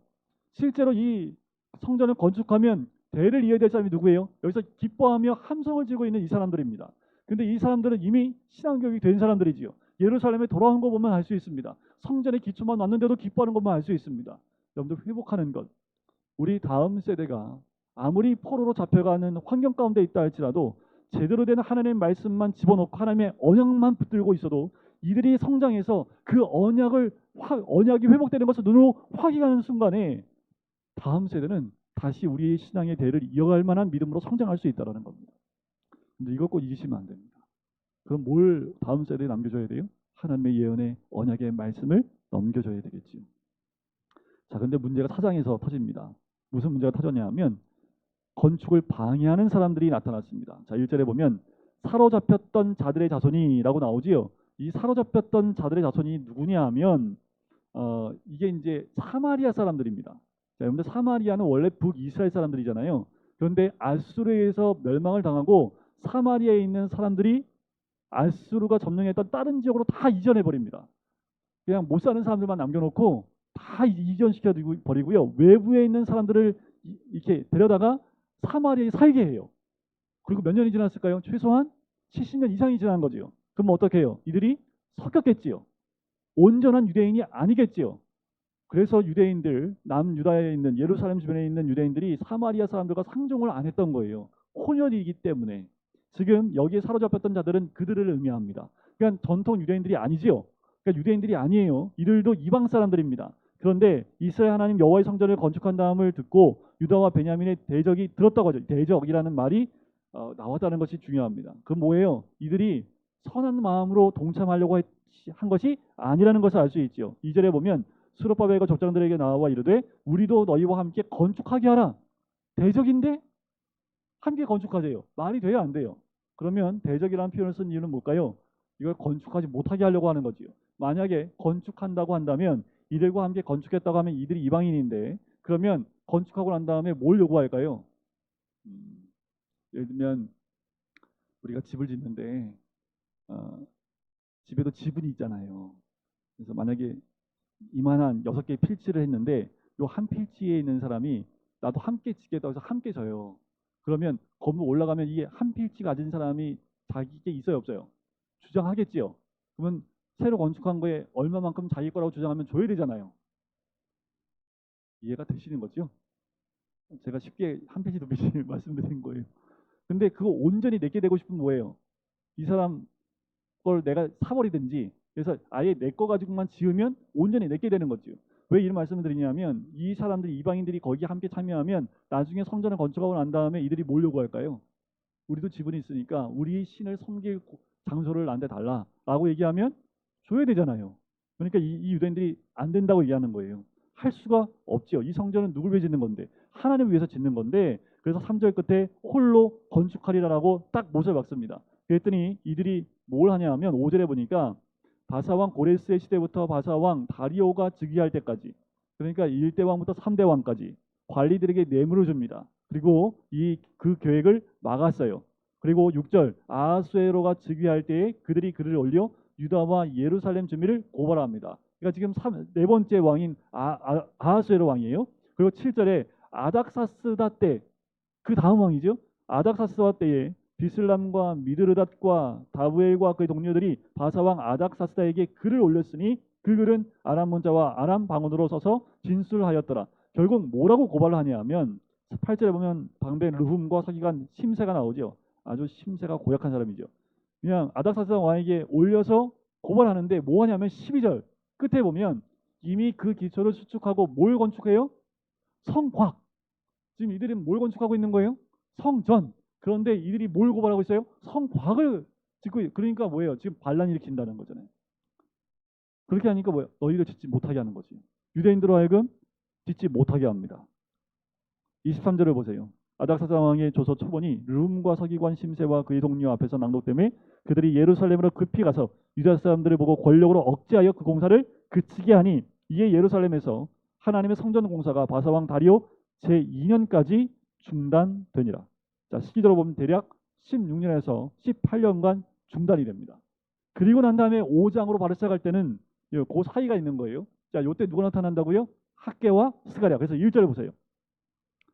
실제로 이 성전을 건축하면 대를 이어야 될 사람이 누구예요? 여기서 기뻐하며 함성을 지르고 있는 이 사람들입니다. 근데 이 사람들은 이미 신앙교육이 된 사람들이지요. 예루살렘에 돌아온 거 보면 알 수 있습니다. 성전의 기초만 왔는데도 기뻐하는 것만 알 수 있습니다. 여러분들 회복하는 것. 우리 다음 세대가 아무리 포로로 잡혀가는 환경 가운데 있다 할지라도 제대로 된 하나님의 말씀만 집어넣고 하나님의 언약만 붙들고 있어도 이들이 성장해서 그 언약이 회복되는 것을 눈으로 확인하는 순간에 다음 세대는 다시 우리의 신앙의 대를 이어갈 만한 믿음으로 성장할 수 있다는 겁니다. 근데 이걸 꼭 잊으시면 안 됩니다. 그럼 뭘 다음 세대에 남겨줘야 돼요? 하나님의 예언의 언약의 말씀을 넘겨줘야 되겠지요. 자, 근데 문제가 사장에서 터집니다. 무슨 문제가 터졌냐면 건축을 방해하는 사람들이 나타났습니다. 자, 1절에 보면 사로잡혔던 자들의 자손이라고 나오지요. 이 사로잡혔던 자들의 자손이 누구냐 하면 이게 이제 사마리아 사람들입니다. 자, 여러분들 사마리아는 원래 북이스라엘 사람들이잖아요. 그런데 아수르에서 멸망을 당하고 사마리아에 있는 사람들이 아수르가 점령했던 다른 지역으로 다 이전해 버립니다. 그냥 못 사는 사람들만 남겨놓고 다 이전시켜 버리고요. 외부에 있는 사람들을 이렇게 데려다가 사마리아에 살게 해요. 그리고 몇 년이 지났을까요? 최소한 70년 이상이 지난 거지요. 그럼 어떻게 해요? 이들이 섞였겠지요. 온전한 유대인이 아니겠지요. 그래서 유대인들, 남유다에 있는 예루살렘 주변에 있는 유대인들이 사마리아 사람들과 상종을 안 했던 거예요. 혼혈이기 때문에. 지금 여기에 사로잡혔던 자들은 그들을 의미합니다. 그러니까 전통 유대인들이 아니지요. 그러니까 유대인들이 아니에요. 이들도 이방 사람들입니다. 그런데 이스라엘 하나님 여호와의 성전을 건축한다음을 듣고 유다와 베냐민의 대적이 들었다고 하죠. 대적이라는 말이 나왔다는 것이 중요합니다. 그 뭐예요? 이들이 선한 마음으로 동참하려고 한 것이 아니라는 것을 알 수 있죠. 2절에 보면 수르바벨과 족장들에게 나와 이르되 우리도 너희와 함께 건축하게 하라. 대적인데 함께 건축하세요. 말이 돼요, 안 돼요? 그러면 대적이라는 표현을 쓴 이유는 뭘까요? 이걸 건축하지 못하게 하려고 하는 거지요. 만약에 건축한다고 한다면 이들과 함께 건축했다고 하면 이들이 이방인인데 그러면 건축하고 난 다음에 뭘 요구할까요? 예를 들면 우리가 집을 짓는데 집에도 지분이 있잖아요. 그래서 만약에 이만한 6개의 필지를 했는데 요 한 필지에 있는 사람이 나도 함께 짓겠다고 해서 함께 져요. 그러면 건물 올라가면 이게 한 필지 가진 사람이 자기게 있어요, 없어요? 주장하겠지요. 그러면 새로 건축한 거에 얼마만큼 자기 거라고 주장하면 줘야 되잖아요. 이해가 되시는 거죠? 제가 쉽게 한 페이지 두 페이지 말씀드린 거예요. 근데 그거 온전히 내게 되고 싶으면 뭐예요? 이 사람 걸 내가 사버리든지 그래서 아예 내 거 가지고만 지으면 온전히 내게 되는 거죠. 왜 이런 말씀을 드리냐면 이 사람들이 이방인들이 거기에 함께 참여하면 나중에 성전을 건축하고 난 다음에 이들이 뭘 요구할까요? 우리도 지분이 있으니까 우리 신을 섬길 장소를 나한테 달라라고 얘기하면 줘야 되잖아요. 그러니까 이 유대인들이 안 된다고 얘기하는 거예요. 할 수가 없지요. 이 성전은 누굴 위해 짓는 건데 하나님을 위해서 짓는 건데 그래서 3절 끝에 홀로 건축하리라라고 딱 못을 박습니다. 그랬더니 이들이 뭘 하냐 하면 5절에 보니까 바사왕 고레스의 시대부터 바사왕 다리오가 즉위할 때까지 그러니까 1대 왕부터 3대 왕까지 관리들에게 뇌물을 줍니다. 그리고 그 계획을 막았어요. 그리고 6절 아하수에로가 즉위할 때에 그들이 글을 올려 유다와 예루살렘 주민을 고발합니다. 그러니까 지금 네 번째 왕인 아하수에로 왕이에요. 그리고 7절에 아닥사스다 때 그 다음 왕이죠. 아닥사스다 때에 비슬람과 미드르닷과 다부엘과 그의 동료들이 바사왕 아닥사스다에게 글을 올렸으니 그 글은 아람 문자와 아람 방언으로 써서 진술하였더라. 결국 뭐라고 고발을 하냐 하면 8절에 보면 방배 르훔과 서기관 심세가 나오죠. 아주 심세가 고약한 사람이죠. 그냥 아닥사스다 왕에게 올려서 고발하는데 뭐 하냐면 12절 끝에 보면 이미 그 기초를 수축하고 뭘 건축해요? 성곽. 지금 이들이 뭘 건축하고 있는 거예요? 성전. 그런데 이들이 뭘 고발하고 있어요? 성곽을 짓고 그러니까 뭐예요? 지금 반란 일으킨다는 거잖아요. 그렇게 하니까 뭐예요? 너희가 짓지 못하게 하는 거지. 유대인들로 하여금 짓지 못하게 합니다. 23절을 보세요. 아닥사스다 왕의 조서 초본이 rum과 서기관 심세와 그의 동료 앞에서 낭독되매 그들이 예루살렘으로 급히 가서 유다 사람들을 보고 권력으로 억제하여 그 공사를 그치게 하니 이에 예루살렘에서 하나님의 성전 공사가 바사왕 다리오 제2년까지 중단되니라. 자, 시기대로 보면 대략 16년에서 18년간 중단이 됩니다. 그리고 난 다음에 5장으로 바로 시작할 때는 그 사이가 있는 거예요. 자, 요때 누가 나타난다고요? 학개와 스가랴. 그래서 1절을 보세요.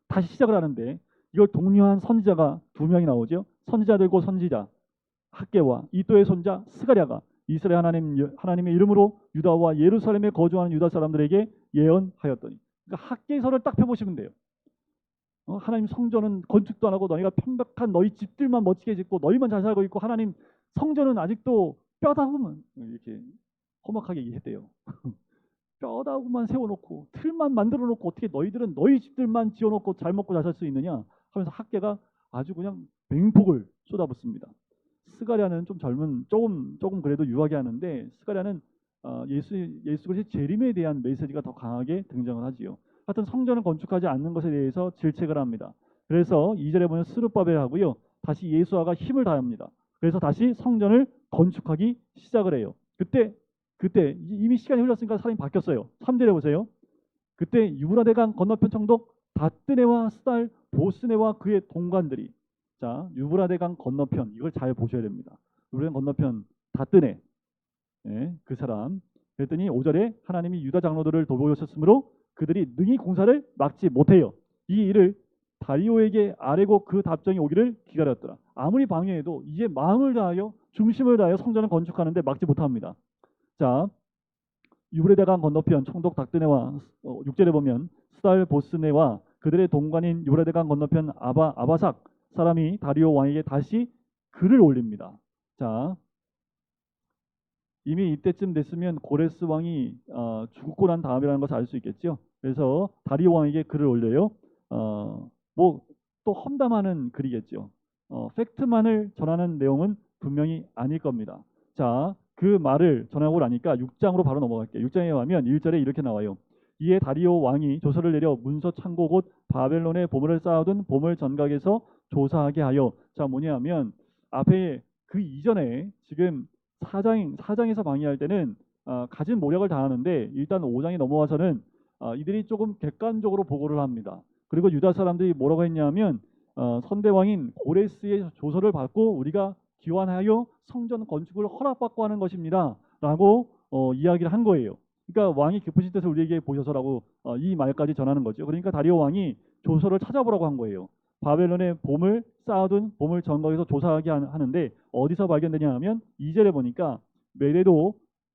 다시 시작을 하는데 이걸 독려한 선지자가 2명이 나오죠. 선지자들고 선지자 학개와 이도의 손자 스가랴가 이스라엘 하나님의 이름으로 유다와 예루살렘에 거주하는 유다 사람들에게 예언하였더니 그러니까 학개서를 딱 펴보시면 돼요. 하나님 성전은 건축도 안 하고 너희가 편박한 너희 집들만 멋지게 짓고 너희만 잘 살고 있고 하나님 성전은 아직도 뼈다구만 이렇게 험악하게 얘기했대요. 뼈다구만 세워놓고 틀만 만들어놓고 어떻게 너희들은 너희 집들만 지어놓고 잘 먹고 잘 살 수 있느냐 하면서 학계가 아주 그냥 맹폭을 쏟아붓습니다. 스가랴는 좀 젊은 조금 그래도 유하게 하는데 스가랴는 예수 그리스도의 재림에 대한 메시지가 더 강하게 등장을 하지요. 하여튼 성전을 건축하지 않는 것에 대해서 질책을 합니다. 그래서 2절에 보면 스룹바벨하고요. 다시 예수아가 힘을 다합니다. 그래서 다시 성전을 건축하기 시작을 해요. 그때 이미 시간이 흘렀으니까 사람이 바뀌었어요. 3절에 보세요. 그때 유브라데강 건너편 총독 다뜨네와 스달 보스네와 그의 동관들이 자 유브라데강 건너편 이걸 잘 보셔야 됩니다. 유브라데강 건너편 다뜨네 그 사람 그랬더니 5절에 하나님이 유다 장로들을 도보셨으므로 그들이 능히 공사를 막지 못해요. 이 일을 다리오에게 아뢰고 그 답장이 오기를 기다렸더라. 아무리 방해해도 이제 마음을 다하여 중심을 다하여 성전을 건축하는데 막지 못합니다. 자, 유브라데강 건너편 총독 닥드네와 6절에 보면 스달 보스네와 그들의 동관인 유브라데강 건너편 아바삭 사람이 다리오 왕에게 다시 글을 올립니다. 자, 이미 이때쯤 됐으면 고레스 왕이 죽고 난 다음이라는 것을 알 수 있겠죠. 그래서 다리오 왕에게 글을 올려요. 뭐 또 험담하는 글이겠죠. 팩트만을 전하는 내용은 분명히 아닐 겁니다. 자, 그 말을 전하고 나니까 6장으로 바로 넘어갈게요. 6장에 가면 1절에 이렇게 나와요. 이에 다리오 왕이 조서를 내려 문서 창고 곧 바벨론에 보물을 쌓아둔 보물 전각에서 조사하게 하여 자 뭐냐면 앞에 그 이전에 지금 사장에서 방해할 때는 가진 모략을 다하는데 일단 5장에 넘어와서는 이들이 조금 객관적으로 보고를 합니다. 그리고 유다 사람들이 뭐라고 했냐면 선대왕인 고레스의 조서를 받고 우리가 기원하여 성전 건축을 허락받고 하는 것입니다. 라고 이야기를 한 거예요. 그러니까 왕이 깊으신 뜻을 우리에게 보셔서라고 이 말까지 전하는 거죠. 그러니까 다리오 왕이 조서를 찾아보라고 한 거예요. 바벨론에 보물 쌓아둔 보물 전각에서 조사하게 하는데 어디서 발견되냐 하면 2절에 보니까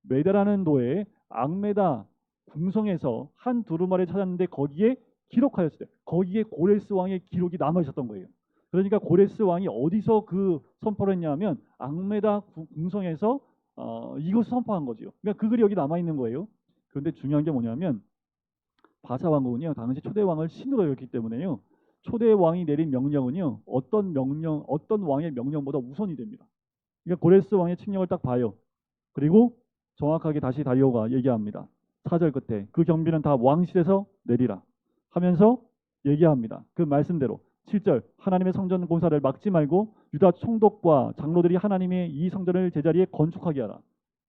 메데라는 도에 앙메다 궁성에서 한 두루마리를 찾았는데 거기에 기록하였어요. 거기에 고레스 왕의 기록이 남아 있었던 거예요. 그러니까 고레스 왕이 어디서 그 선포를 했냐면 앙메다 궁성에서 이것을 선포한 거죠. 그러니까 그 글이 여기 남아 있는 거예요. 그런데 중요한 게 뭐냐면 바사 왕국은요 당시 초대 왕을 신으로 여겼기 때문에요. 초대 왕이 내린 명령은요 어떤 왕의 명령보다 우선이 됩니다. 그러니까 고레스 왕의 칙령을 딱 봐요. 그리고 정확하게 다시 다리오가 얘기합니다. 4절 끝에 그 경비는 다 왕실에서 내리라 하면서 얘기합니다. 그 말씀대로 7절 하나님의 성전 공사를 막지 말고 유다 총독과 장로들이 하나님의 이 성전을 제자리에 건축하게 하라.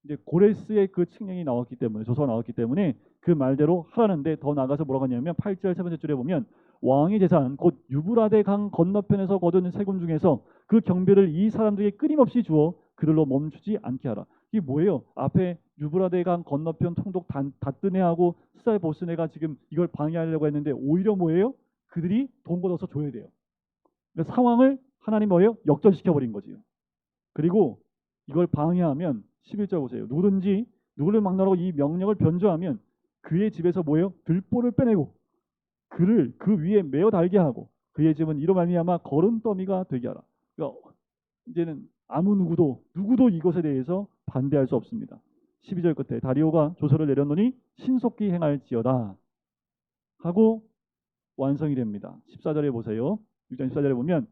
이제 고레스의 그 칙령이 나왔기 때문에 조서가 나왔기 때문에 그 말대로 하라는데 더 나가서 뭐라고 하냐면 8절 세 번째 줄에 보면 왕의 재산 곧 유브라데 강 건너편에서 거둔 세금 중에서 그 경비를 이 사람들에게 끊임없이 주어 그들로 멈추지 않게 하라. 이게 뭐예요? 앞에 유브라데 강 건너편 통독 다뜨네하고 스살 보스네가 지금 이걸 방해하려고 했는데 오히려 뭐예요? 그들이 돈 걷어서 줘야 돼요. 그러니까 상황을 하나님 뭐예요? 역전시켜 버린 거지요. 그리고 이걸 방해하면 11절 보세요. 누구든지 누구를 막나라고 이 명령을 변조하면 그의 집에서 뭐예요? 들보를 빼내고 그를 그 위에 메어 달게 하고 그의 집은 이로 말미암아 거름더미가 되게 하라. 그러니까 이제는 아무 누구도 이것에 대해서 반대할 수 없습니다. 12절 끝에 다리오가 조서를 내렸노니 신속히 행할지어다 하고 완성이 됩니다. 14절에 보세요. 6장 14절에 보면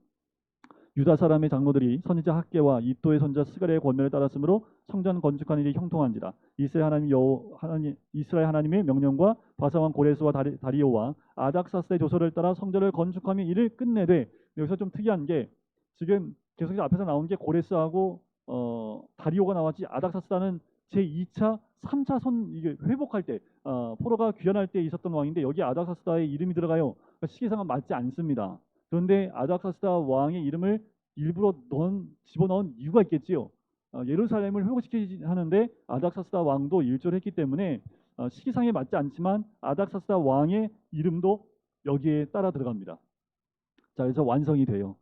유다 사람의 장로들이 선지자 학계와 이또의 선지자 스가랴의 권면을 따랐으므로 성전 건축하는 일이 형통한지라. 이스라엘 하나님의 명령과 바사왕 고레스와 다리오와 아닥사스의 조서를 따라 성전을 건축하며 이를 끝내되 여기서 좀 특이한 게 지금 계속 앞에서 나온 게 고레스하고 다리오가 나왔지 아닥사스는 제2차, 3차 이게 회복할 때 포로가 귀환할 때 있었던 왕인데 여기 아닥사스다의 이름이 들어가요. 그러니까 시기상은 맞지 않습니다. 그런데 아닥사스다 왕의 이름을 일부러 집어넣은 이유가 있겠지요. 예루살렘을 회복시키지 하는데 아닥사스다 왕도 일조를 했기 때문에 시기상에 맞지 않지만 아닥사스다 왕의 이름도 여기에 따라 들어갑니다. 자, 그래서 완성이 돼요.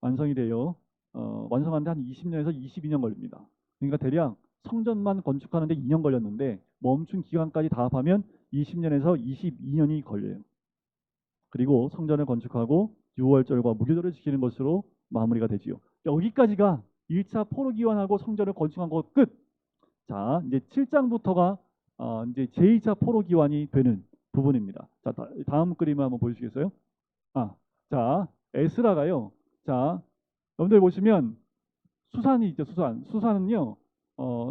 완성하는데 한 20년에서 22년 걸립니다. 그러니까 대략 성전만 건축하는데 2년 걸렸는데 멈춘 기간까지 다 합하면 20년에서 22년이 걸려요. 그리고 성전을 건축하고 6월절과 무교절을 지키는 것으로 마무리가 되지요. 여기까지가 1차 포로 기원하고 성전을 건축한 것 끝. 자, 이제 7장부터가 이제 제2차 포로 기원이 되는 부분입니다. 자, 다음 그림을 한번 보여주시겠어요? 자, 에스라가요. 자, 여러분들 보시면 수산이 있죠. 수산은요.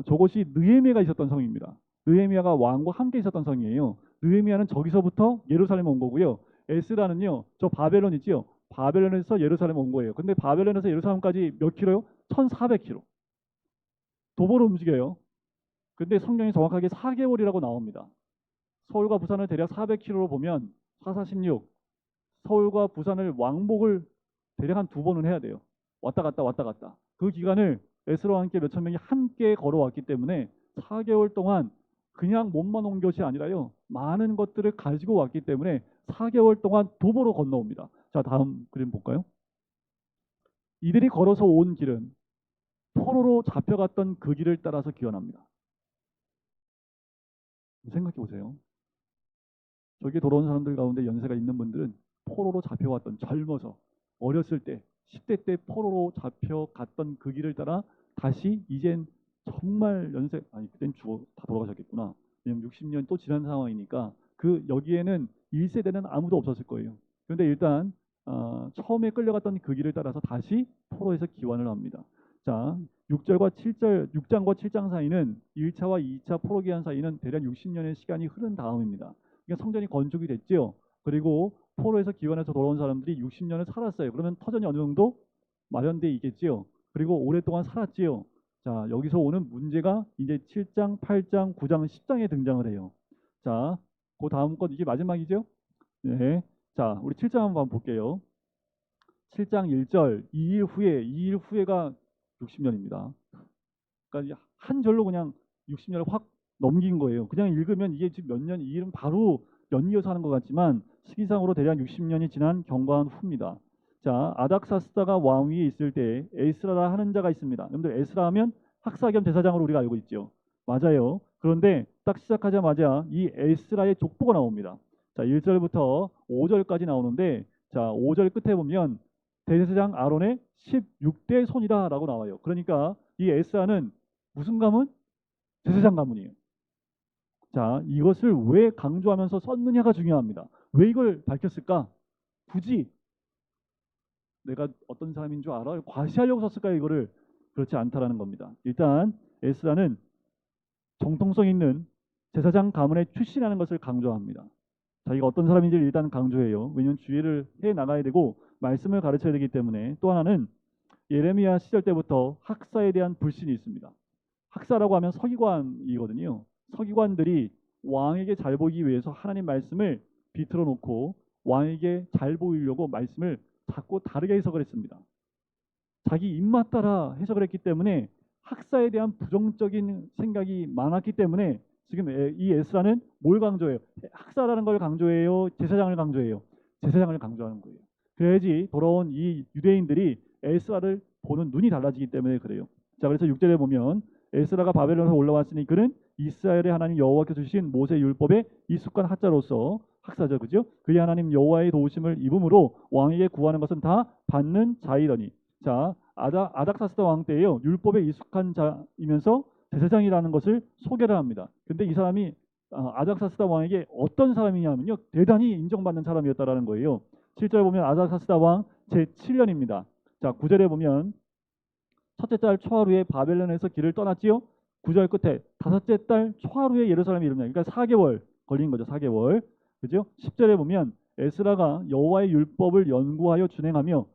저곳이 느헤미야가 있었던 성입니다. 느헤미야가 왕과 함께 있었던 성이에요. 느헤미야는 저기서부터 예루살렘 온 거고요. 에스라는요. 저 바벨론 있지요. 바벨론에서 예루살렘 온 거예요. 근데 바벨론에서 예루살렘까지 몇 킬로요? 1400킬로. 도보로 움직여요. 근데 성경이 정확하게 4개월이라고 나옵니다. 서울과 부산을 대략 400킬로로 보면 446 서울과 부산을 왕복을 대략 한 2번은 해야 돼요. 왔다 갔다. 그 기간을 에스라와 함께 몇천 명이 함께 걸어왔기 때문에 4개월 동안 그냥 몸만 온 것이 아니라요. 많은 것들을 가지고 왔기 때문에 4개월 동안 도보로 건너옵니다. 자, 다음 그림 볼까요? 이들이 걸어서 온 길은 포로로 잡혀갔던 그 길을 따라서 귀환합니다. 생각해 보세요. 저기 돌아온 사람들 가운데 연세가 있는 분들은 포로로 잡혀왔던 젊어서 어렸을 때 10대 때 포로로 잡혀갔던 그 길을 따라 다시 이젠 정말 그땐 다 돌아가셨겠구나. 왜냐면 60년 또 지난 상황이니까 그 여기에는 1세대는 아무도 없었을 거예요. 그런데 일단 처음에 끌려갔던 그 길을 따라서 다시 포로에서 귀환을 합니다. 자, 6장과 7장 사이는 1차와 2차 포로 귀환 사이는 대략 60년의 시간이 흐른 다음입니다. 그러니까 성전이 건축이 됐죠. 그리고 포로에서 기원해서 돌아온 사람들이 60년을 살았어요. 그러면 터전이 어느 정도 마련돼 있겠지요. 그리고 오랫동안 살았지요. 자, 여기서 오는 문제가 이제 7장, 8장, 9장, 10장에 등장을 해요. 자, 그 다음 것 이게 마지막이죠? 네. 자, 우리 7장 한번 볼게요. 7장 1절, 2일 후에가 60년입니다. 그러니까 한 절로 그냥 60년을 확 넘긴 거예요. 그냥 읽으면 이게 지금 몇 년, 이 일은 바로 연이어서 하는 것 같지만 시기상으로 대략 60년이 지난 경과한 후입니다. 자, 아닥사스다가 왕위에 있을 때 에스라라 하는 자가 있습니다. 여러분들 에스라 하면 학사 겸 제사장으로 우리가 알고 있죠. 맞아요. 그런데 딱 시작하자마자 이 에스라의 족보가 나옵니다. 자, 1절부터 5절까지 나오는데 자, 5절 끝에 보면 대제사장 아론의 16대 손이다 라고 나와요. 그러니까 이 에스라는 무슨 가문? 제사장 가문이에요. 자, 이것을 왜 강조하면서 썼느냐가 중요합니다. 왜 이걸 밝혔을까? 굳이 내가 어떤 사람인 줄 알아? 과시하려고 썼을까요? 이거를 그렇지 않다라는 겁니다. 일단 에스라는 정통성 있는 제사장 가문의 출신이라는 것을 강조합니다. 자기가 어떤 사람인지를 일단 강조해요. 왜냐하면 주의를 해 나가야 되고 말씀을 가르쳐야 되기 때문에. 또 하나는 예레미야 시절 때부터 학사에 대한 불신이 있습니다. 학사라고 하면 서기관이거든요. 서기관들이 왕에게 잘 보이기 위해서 하나님 말씀을 비틀어 놓고 왕에게 잘 보이려고 말씀을 자꾸 다르게 해석을 했습니다. 자기 입맛 따라 해석을 했기 때문에 학사에 대한 부정적인 생각이 많았기 때문에 지금 이 에스라는 뭘 강조해요? 학사라는 걸 강조해요? 제사장을 강조해요? 제사장을 강조하는 거예요. 그래야지 돌아온 이 유대인들이 에스라를 보는 눈이 달라지기 때문에 그래요. 자, 그래서 6절에 보면 에스라가 바벨론에서 올라왔으니 그는 이스라엘의 하나님 여호와께서 주신 모세 율법에 익숙한 학자로서 학사죠, 그죠? 그의 하나님 여호와의 도우심을 입음으로 왕에게 구하는 것은 다 받는 자이더니. 자, 아닥사스다 왕 때에요. 율법에 익숙한 자이면서 제사장이라는 것을 소개를 합니다. 근데 이 사람이 아닥사스다 왕에게 어떤 사람이냐면요, 대단히 인정받는 사람이었다라는 거예요. 7절에 보면 아닥사스다 왕 제7년입니다. 자, 9절에 보면 첫째 달 초하루에 바벨론에서 길을 떠났지요. 9절 끝에 다섯째 달 초하루에 예루살렘에 이릅니다. 그러니까 4개월 걸린 거죠. 4개월. 그죠? 10절에 보면 에스라가 여호와의 율법을 연구하여 준행하며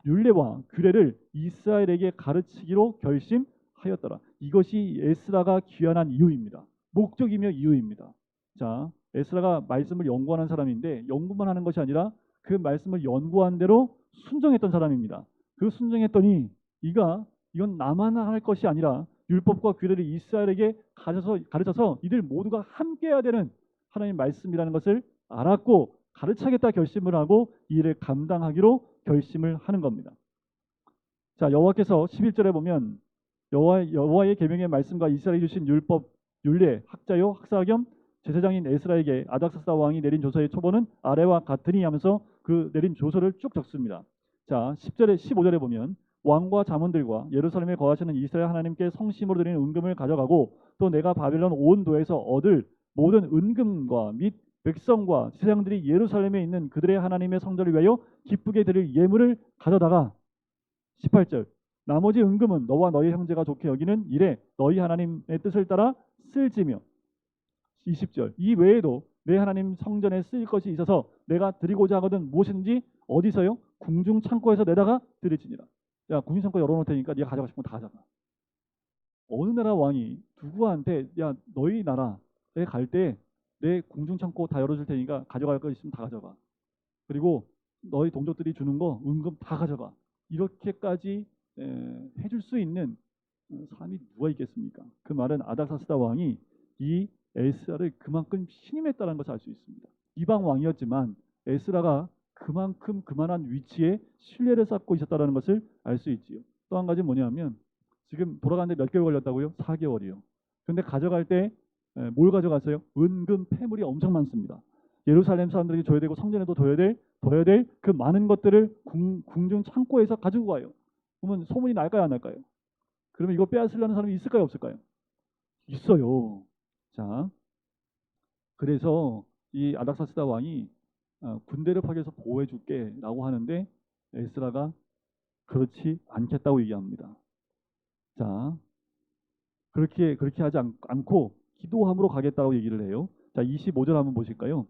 율례와 규례를 이스라엘에게 가르치기로 결심하였더라. 이것이 에스라가 귀환한 이유입니다. 목적이며 이유입니다. 자, 에스라가 말씀을 연구하는 사람인데 연구만 하는 것이 아니라 그 말씀을 연구한 대로 순종했던 사람입니다. 그 순종했더니 이건 나만 할 것이 아니라 율법과 규례를 이스라엘에게 가르쳐서 이들 모두가 함께해야 되는 하나님 말씀이라는 것을 알았고 가르쳐야겠다 결심을 하고 이 일을 감당하기로 결심을 하는 겁니다. 자, 여호와께서 11절에 보면 여호와의 계명의 말씀과 이스라엘이 주신 율법, 율례, 학자요 학사 겸 제사장인 에스라에게 아닥사스다 왕이 내린 조서의 초본은 아래와 같으니 하면서 그 내린 조서를 쭉 적습니다. 자, 10절에 15절에 보면 왕과 자문들과 예루살렘에 거하시는 이스라엘 하나님께 성심으로 드리는 은금을 가져가고 또 내가 바벨론 온 도에서 얻을 모든 은금과 및 백성과 제사장들이 예루살렘에 있는 그들의 하나님의 성전을 위하여 기쁘게 드릴 예물을 가져다가 18절 나머지 은금은 너와 너희 형제가 좋게 여기는 일에 너희 하나님의 뜻을 따라 쓸지며 20절 이 외에도 내 하나님 성전에 쓰일 것이 있어서 내가 드리고자 하거든 무엇인지 어디서요? 궁중 창고에서 내다가 드릴지니라. 야, 궁중 창고 열어놓을 테니까 네가 가져가고 싶으면 다 가져가. 어느 나라 왕이 누구한테 야 너희 나라에 갈 때 내 궁중 창고 다 열어줄 테니까 가져갈 거 있으면 다 가져가. 그리고 너희 동족들이 주는 거 은금 다 가져가. 이렇게까지 해줄 수 있는 사람이 누가 있겠습니까? 그 말은 아닥사스다 왕이 이 에스라를 그만큼 신임했다는 것을 알 수 있습니다. 이방 왕이었지만 에스라가 그만큼 그만한 위치에 신뢰를 쌓고 있었다는 것을 알 수 있지요. 또 한 가지 뭐냐면 지금 돌아가는데 몇 개월 걸렸다고요? 4개월이요. 그런데 가져갈 때 뭘 가져갔어요? 은금 패물이 엄청 많습니다. 예루살렘 사람들에게 줘야 되고 성전에도 둬야 될 그 많은 것들을 궁중 창고에서 가지고 가요. 그러면 소문이 날까요, 안 날까요? 그러면 이거 빼앗으려는 사람이 있을까요, 없을까요? 있어요. 자, 그래서 이 아닥사스다 왕이 군대를 파견해서 보호해 줄게라고 하는데 에스라가 그렇지 않겠다고 얘기합니다. 자, 그렇게 하지 않고 기도함으로 가겠다고 얘기를 해요. 자, 25절 한번 보실까요?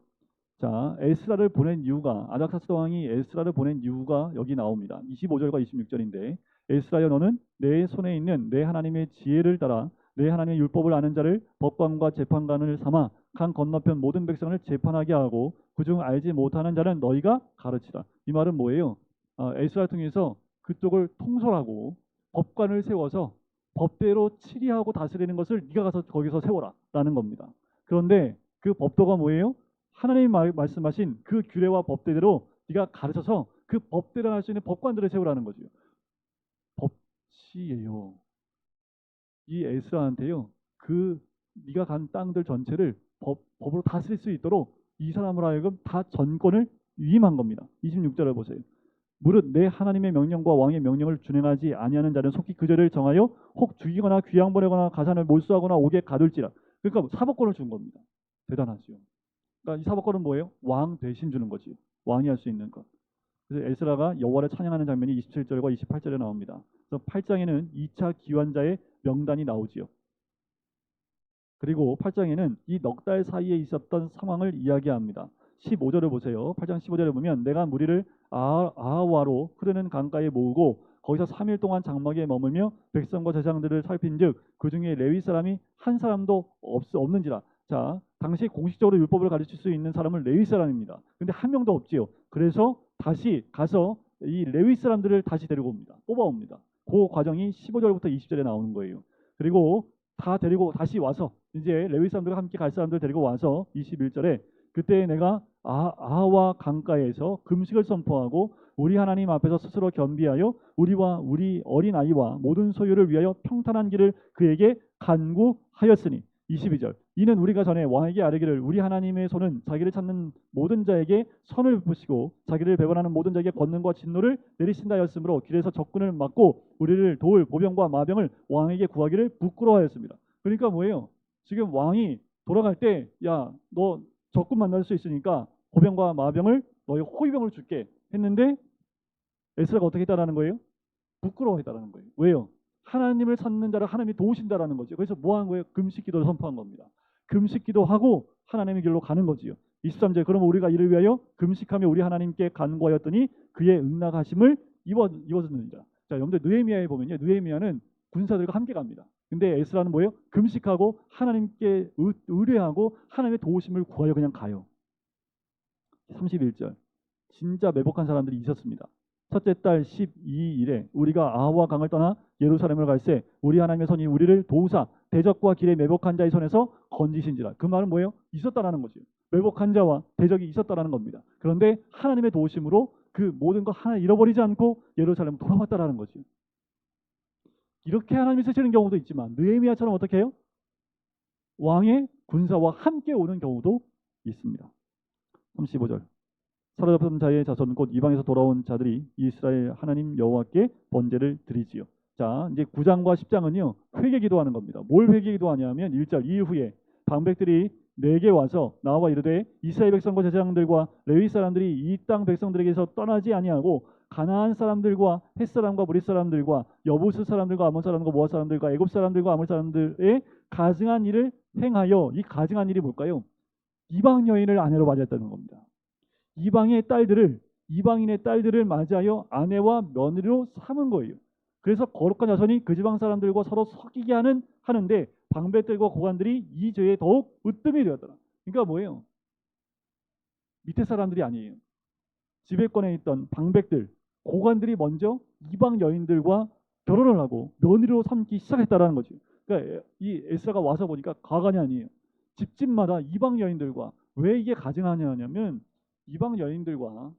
자, 에스라를 보낸 이유가 아닥사스다 왕이 에스라를 보낸 이유가 여기 나옵니다. 25절과 26절인데 에스라여 너는 내 손에 있는 내 하나님의 지혜를 따라 내 하나님의 율법을 아는 자를 법관과 재판관을 삼아 강 건너편 모든 백성을 재판하게 하고 그중 알지 못하는 자는 너희가 가르치라. 이 말은 뭐예요? 에스라를 통해서 그쪽을 통솔하고 법관을 세워서 법대로 치리하고 다스리는 것을 네가 가서 거기서 세워라라는 겁니다. 그런데 그 법도가 뭐예요? 하나님이 말씀하신 그 규례와 법대로 네가 가르쳐서 그 법대로 할 수 있는 법관들을 세우라는 거죠. 법치예요. 이 에스라한테요. 그 네가 간 땅들 전체를 법으로 다스릴 수 있도록 이 사람으로 하여금 다 전권을 위임한 겁니다. 26절을 보세요. 무릇 내 하나님의 명령과 왕의 명령을 준행하지 아니하는 자는 속히 그 죄를 정하여 혹 죽이거나 귀양 보내거나 가산을 몰수하거나 옥에 가둘지라. 그러니까 사법권을 준 겁니다. 대단하죠. 그러니까 이 사법권은 뭐예요? 왕 대신 주는 거지요. 왕이 할 수 있는 것. 그래서 에스라가 여호와를 찬양하는 장면이 27절과 28절에 나옵니다. 그래서 8장에는 2차 기환자의 명단이 나오지요. 그리고 8장에는 이 넉 달 사이에 있었던 상황을 이야기합니다. 15절을 보세요. 8장 15절에 보면 내가 무리를 아하와로 흐르는 강가에 모으고 거기서 3일 동안 장막에 머물며 백성과 제사장들을 살핀즉 그 중에 레위 사람이 한 사람도 없는지라. 자, 당시 공식적으로 율법을 가르칠 수 있는 사람은 레위 사람입니다. 근데 한 명도 없지요. 그래서 다시 가서 이 레위 사람들을 다시 데리고 옵니다. 뽑아옵니다. 그 과정이 15절부터 20절에 나오는 거예요. 그리고 다 데리고 다시 와서 이제 레위 사람들과 함께 갈 사람들 데리고 와서 21절에 그때 내가 아하와 강가에서 금식을 선포하고 우리 하나님 앞에서 스스로 겸비하여 우리와 우리 어린 아이와 모든 소유를 위하여 평탄한 길을 그에게 간구하였으니 22절 이는 우리가 전에 왕에게 아뢰기를 우리 하나님의 손은 자기를 찾는 모든 자에게 선을 베푸시고 자기를 배반하는 모든 자에게 권능과 진노를 내리신다 하였으므로 길에서 적군을 막고 우리를 도울 보병과 마병을 왕에게 구하기를 부끄러워하였습니다. 그러니까 뭐예요? 지금 왕이 돌아갈 때 야 너 적군 만날 수 있으니까 보병과 마병을 너의 호위병을 줄게 했는데 에스라가 어떻게 했다라는 거예요? 부끄러워했다라는 거예요. 왜요? 하나님을 찾는 자를 하나님이 도우신다라는 거죠. 그래서 뭐 한 거예요? 금식 기도를 선포한 겁니다. 금식 기도하고 하나님의 길로 가는 거지요. 23절 그러면 우리가 이를 위하여 금식하며 우리 하나님께 간구하였더니 그의 응낙하심을 입었느니라. 자, 여러분들 느헤미야에 보면요. 느헤미야는 군사들과 함께 갑니다. 근데 에스라는 뭐예요? 금식하고 하나님께 의뢰하고 하나님의 도우심을 구하여 그냥 가요. 31절 진짜 매복한 사람들이 있었습니다. 첫째 달 12일에 우리가 아하와 강을 떠나 예루살렘을 갈새 우리 하나님의 손이 우리를 도우사 대적과 길에 매복한 자의 손에서 건지신지라. 그 말은 뭐예요? 있었다라는 거죠. 매복한 자와 대적이 있었다라는 겁니다. 그런데 하나님의 도우심으로 그 모든 거 하나 잃어버리지 않고 예루살렘 돌아왔다라는 거죠. 이렇게 하나님이 쓰시는 경우도 있지만 느헤미야처럼 어떻게 해요? 왕의 군사와 함께 오는 경우도 있습니다. 35절 사로잡힌 자의 자손 곧 이방에서 돌아온 자들이 이스라엘 하나님 여호와께 번제를 드리지요. 자, 이제 9장과 10장은요 회개 기도하는 겁니다. 뭘 회개 기도하냐면 1절 이후에 방백들이 내게 와서 나와 이르되 이스라엘 백성과 제사장들과 레위 사람들이 이 땅 백성들에게서 떠나지 아니하고 가나안 사람들과 헷 사람과 무리 사람들과 여부스 사람들과 아몬 사람들과 모압 사람들과 애굽 사람들과 아몰 사람들의 가증한 일을 행하여 이 가증한 일이 뭘까요? 이방 여인을 아내로 맞이했다는 겁니다. 이방인의 딸들을 맞이하여 아내와 며느리로 삼은 거예요. 그래서 거룩한 자손이 그 지방 사람들과 서로 섞이게 하는데 방백들과 고관들이 이 죄에 더욱 으뜸이 되었더라. 그러니까 뭐예요? 밑에 사람들이 아니에요. 지배권에 있던 방백들, 고관들이 먼저 이방 여인들과 결혼을 하고 며느리로 삼기 시작했다라는 거죠. 그러니까 이 에스라가 와서 보니까 가관이 아니에요. 집집마다 이방 여인들과 왜 이게 가증하냐면 이방 여인들과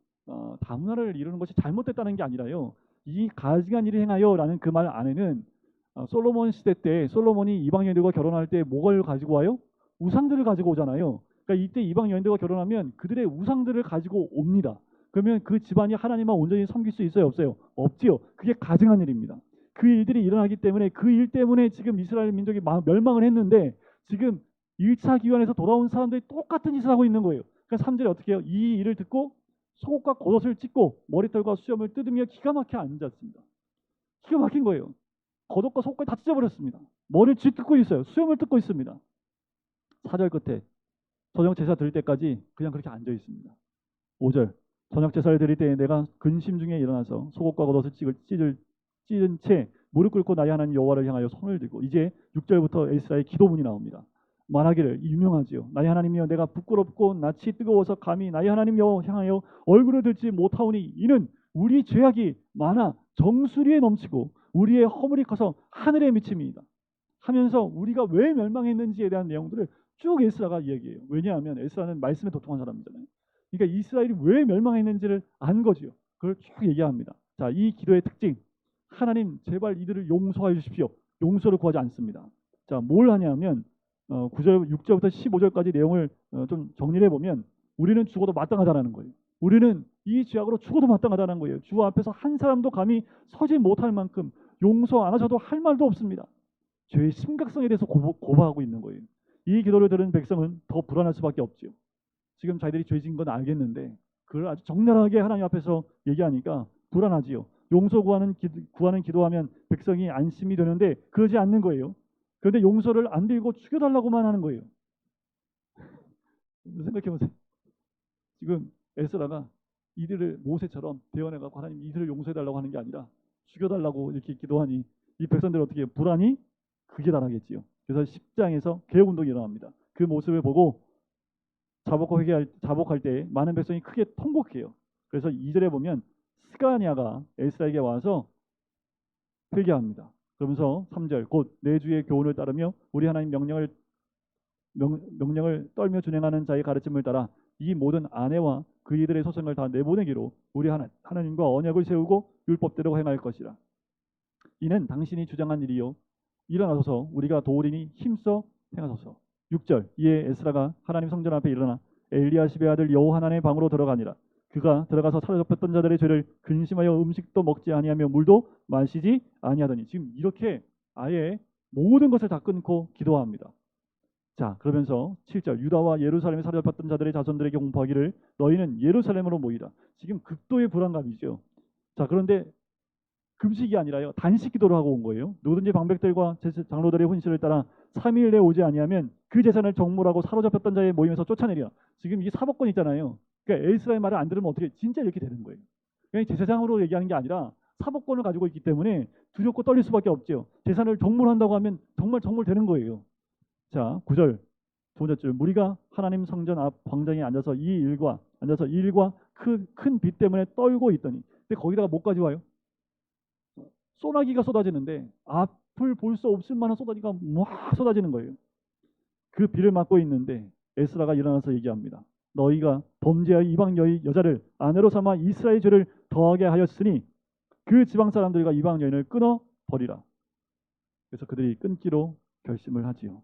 다문화를 이루는 것이 잘못됐다는 게 아니라요. 이 가증한 일을 행하여라는 그 말 안에는 솔로몬 시대 때 솔로몬이 이방 여인들과 결혼할 때 뭐를 가지고 와요? 우상들을 가지고 오잖아요. 그러니까 이때 이방 여인들과 결혼하면 그들의 우상들을 가지고 옵니다. 그러면 그 집안이 하나님만 온전히 섬길 수 있어요? 없어요? 없지요. 그게 가증한 일입니다. 그 일들이 일어나기 때문에 그 일 때문에 지금 이스라엘 민족이 멸망을 했는데 지금 1차 기원에서 돌아온 사람들이 똑같은 짓을 하고 있는 거예요. 그러니까 3절에 어떻게 해요? 이 일을 듣고 속옷과 겉옷을 찢고 머리털과 수염을 뜯으며 기가 막혀 앉았습니다. 기가 막힌 거예요. 겉옷과 속옷까지 다 찢어버렸습니다. 머리를 찢고 있어요. 수염을 뜯고 있습니다. 4절 끝에 저녁 제사 드릴 때까지 그냥 그렇게 앉아 있습니다. 5절 저녁 제사를 드릴 때 내가 근심 중에 일어나서 속옷과 겉옷을 찢은 채 무릎 꿇고 나의 하나님 여호와를 향하여 손을 들고 이제 6절부터 에스라의 기도문이 나옵니다. 말하기를 유명하지요. 나의 하나님이여 내가 부끄럽고 낯이 뜨거워서 감히 나의 하나님 여호와 향하여 얼굴을 들지 못하오니 이는 우리 죄악이 많아 정수리에 넘치고 우리의 허물이 커서 하늘에 미칩니다. 하면서 우리가 왜 멸망했는지에 대한 내용들을 쭉 에스라가 이야기해요. 왜냐하면 에스라는 말씀에 도통한 사람이잖아요. 그러니까 이스라엘이 왜 멸망했는지를 안 거지요. 그걸 쭉 얘기합니다. 자, 이 기도의 특징. 하나님 제발 이들을 용서해 주십시오. 용서를 구하지 않습니다. 자, 뭘 하냐면 9절, 6절부터 15절까지 내용을 좀 정리를 해보면 우리는 죽어도 마땅하다는 거예요. 우리는 이 죄악으로 죽어도 마땅하다는 거예요. 주 앞에서 한 사람도 감히 서지 못할 만큼 용서 안 하셔도 할 말도 없습니다. 죄의 심각성에 대해서 고발하고 있는 거예요. 이 기도를 들은 백성은 더 불안할 수밖에 없죠. 지금 자기들이 죄 지은 건 알겠는데 그걸 아주 적나라하게 하나님 앞에서 얘기하니까 불안하지요. 용서 구하는 기도하면 백성이 안심이 되는데 그러지 않는 거예요. 그런데 용서를 안 드리고 죽여달라고만 하는 거예요. 생각해 보세요. 지금 에스라가 이들을 모세처럼 대언해가지고 하나님 이들을 용서해달라고 하는 게 아니라 죽여달라고 이렇게 기도하니 이 백성들 어떻게 불안이 극에 달하겠지요. 그래서 10장에서 개혁운동이 일어납니다. 그 모습을 보고 자복할 때 많은 백성이 크게 통곡해요. 그래서 2절에 보면 스가냐가 에스라에게 와서 회개합니다. 그러면서 3절 곧 내 주의 교훈을 따르며 우리 하나님 명령을 떨며 준행하는 자의 가르침을 따라 이 모든 아내와 그 이들의 소생을 다 내보내기로 우리 하나님과 언약을 세우고 율법대로 행할 것이라. 이는 당신이 주장한 일이요 일어나소서 우리가 도우리니 힘써 행하소서. 6절 이에 에스라가 하나님 성전 앞에 일어나 엘리야십의 아들 여호하난의 방으로 들어가니라. 그가 들어가서 사로잡혔던 자들의 죄를 근심하여 음식도 먹지 아니하며 물도 마시지 아니하더니. 지금 이렇게 아예 모든 것을 다 끊고 기도합니다. 자, 그러면서 7절 유다와 예루살렘에 사로잡혔던 자들의 자손들에게 공포하기를 너희는 예루살렘으로 모이라. 지금 극도의 불안감이죠. 자, 그런데 금식이 아니라요 단식 기도를 하고 온 거예요. 누구든지 방백들과 장로들의 훈시를 따라 3일 내에 오지 아니하면 그 재산을 정물하고 사로잡혔던 자의 모임에서 쫓아내리라. 지금 이게 사법권 있잖아요. 그러니까 에스라의 말을 안 들으면 어떻게 진짜 이렇게 되는 거예요. 그냥 제사장으로 얘기하는 게 아니라 사법권을 가지고 있기 때문에 두렵고 떨릴 수밖에 없죠. 재산을 정물한다고 하면 정말 정물되는 거예요. 자, 9절 두 번째 줄 무리가 하나님 성전 앞 광장에 앉아서 이 일과 큰 빛 때문에 떨고 있더니. 근데 거기다가 뭐까지 와요? 소나기가 쏟아지는데 앞을 볼 수 없을 만한 소나기가 막 쏟아지는 거예요. 그 비를 맞고 있는데 에스라가 일어나서 얘기합니다. 너희가 범죄하여 이방 여자를 아내로 삼아 이스라엘 죄를 더하게 하였으니 그 지방 사람들과 이방 여인을 끊어 버리라. 그래서 그들이 끊기로 결심을 하지요.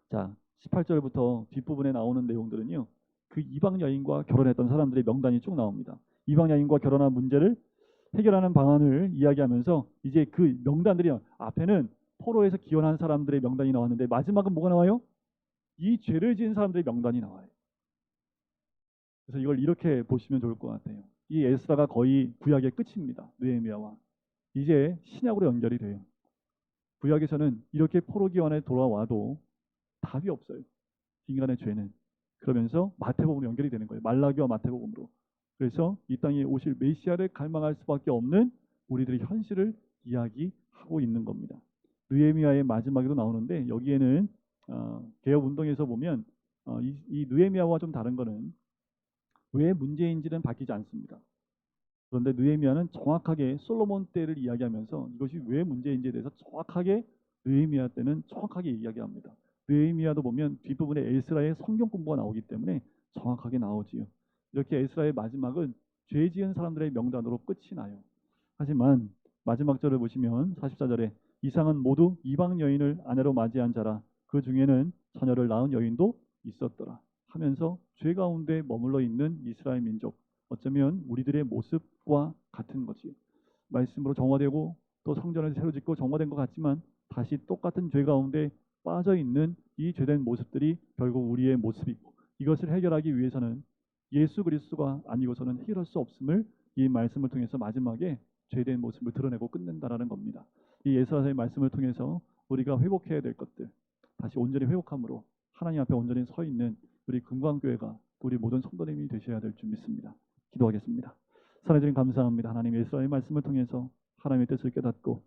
자, 18절부터 뒷부분에 나오는 내용들은요. 그 이방 여인과 결혼했던 사람들의 명단이 쭉 나옵니다. 이방 여인과 결혼한 문제를 해결하는 방안을 이야기하면서 이제 그 명단들이 앞에는 포로에서 기원한 사람들의 명단이 나왔는데 마지막은 뭐가 나와요? 이 죄를 지은 사람들의 명단이 나와요. 그래서 이걸 이렇게 보시면 좋을 것 같아요. 이 에스라가 거의 구약의 끝입니다. 느헤미야와 이제 신약으로 연결이 돼요. 구약에서는 이렇게 포로 기원에 돌아와도 답이 없어요. 인간의 죄는. 그러면서 마태복음으로 연결이 되는 거예요. 말라기와 마태복음으로. 그래서 이 땅에 오실 메시아를 갈망할 수밖에 없는 우리들의 현실을 이야기하고 있는 겁니다. 느헤미야의 마지막에도 나오는데 여기에는 개혁운동에서 보면 이 느헤미야와 좀 다른 거는 왜 문제인지는 밝히지 않습니다. 그런데 느헤미야는 정확하게 솔로몬 때를 이야기하면서 이것이 왜 문제인지에 대해서 정확하게 느헤미야 때는 정확하게 이야기합니다. 느헤미야도 보면 뒷부분에 에스라의 성경 공부가 나오기 때문에 정확하게 나오지요. 이렇게 에스라의 마지막은 죄 지은 사람들의 명단으로 끝이 나요. 하지만 마지막 절을 보시면 44절에 이상은 모두 이방 여인을 아내로 맞이한 자라 그 중에는 자녀를 낳은 여인도 있었더라 하면서 죄 가운데 머물러 있는 이스라엘 민족, 어쩌면 우리들의 모습과 같은 거지요. 말씀으로 정화되고 또 성전을 새로 짓고 정화된 것 같지만 다시 똑같은 죄 가운데 빠져 있는 이 죄된 모습들이 결국 우리의 모습이고 이것을 해결하기 위해서는 예수 그리스도가 아니고서는 해결할 수 없음을 이 말씀을 통해서 마지막에 죄된 모습을 드러내고 끝낸다라는 겁니다. 이 예수라의 말씀을 통해서 우리가 회복해야 될 것들 다시 온전히 회복함으로 하나님 앞에 온전히 서 있는 우리 금광교회가 우리 모든 성도님이 되셔야 될 줄 믿습니다. 기도하겠습니다. 사랑해 주님 감사합니다. 하나님 예수라의 말씀을 통해서 하나님의 뜻을 깨닫고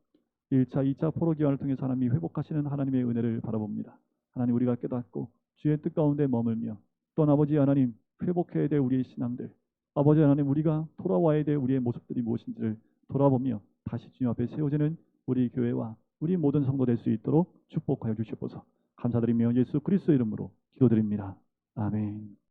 1차, 2차 포로 기환을 통해서 하나님이 회복하시는 하나님의 은혜를 바라봅니다. 하나님 우리가 깨닫고 주의 뜻 가운데 머물며 또 아버지 하나님 회복해야 될 우리의 신앙들 아버지 하나님 우리가 돌아와야 될 우리의 모습들이 무엇인지를 돌아보며 다시 주님 앞에 세워지는 우리 교회와 우리 모든 성도 될 수 있도록 축복하여 주시옵소서. 감사드리며 예수 그리스도 이름으로 기도드립니다. 아멘.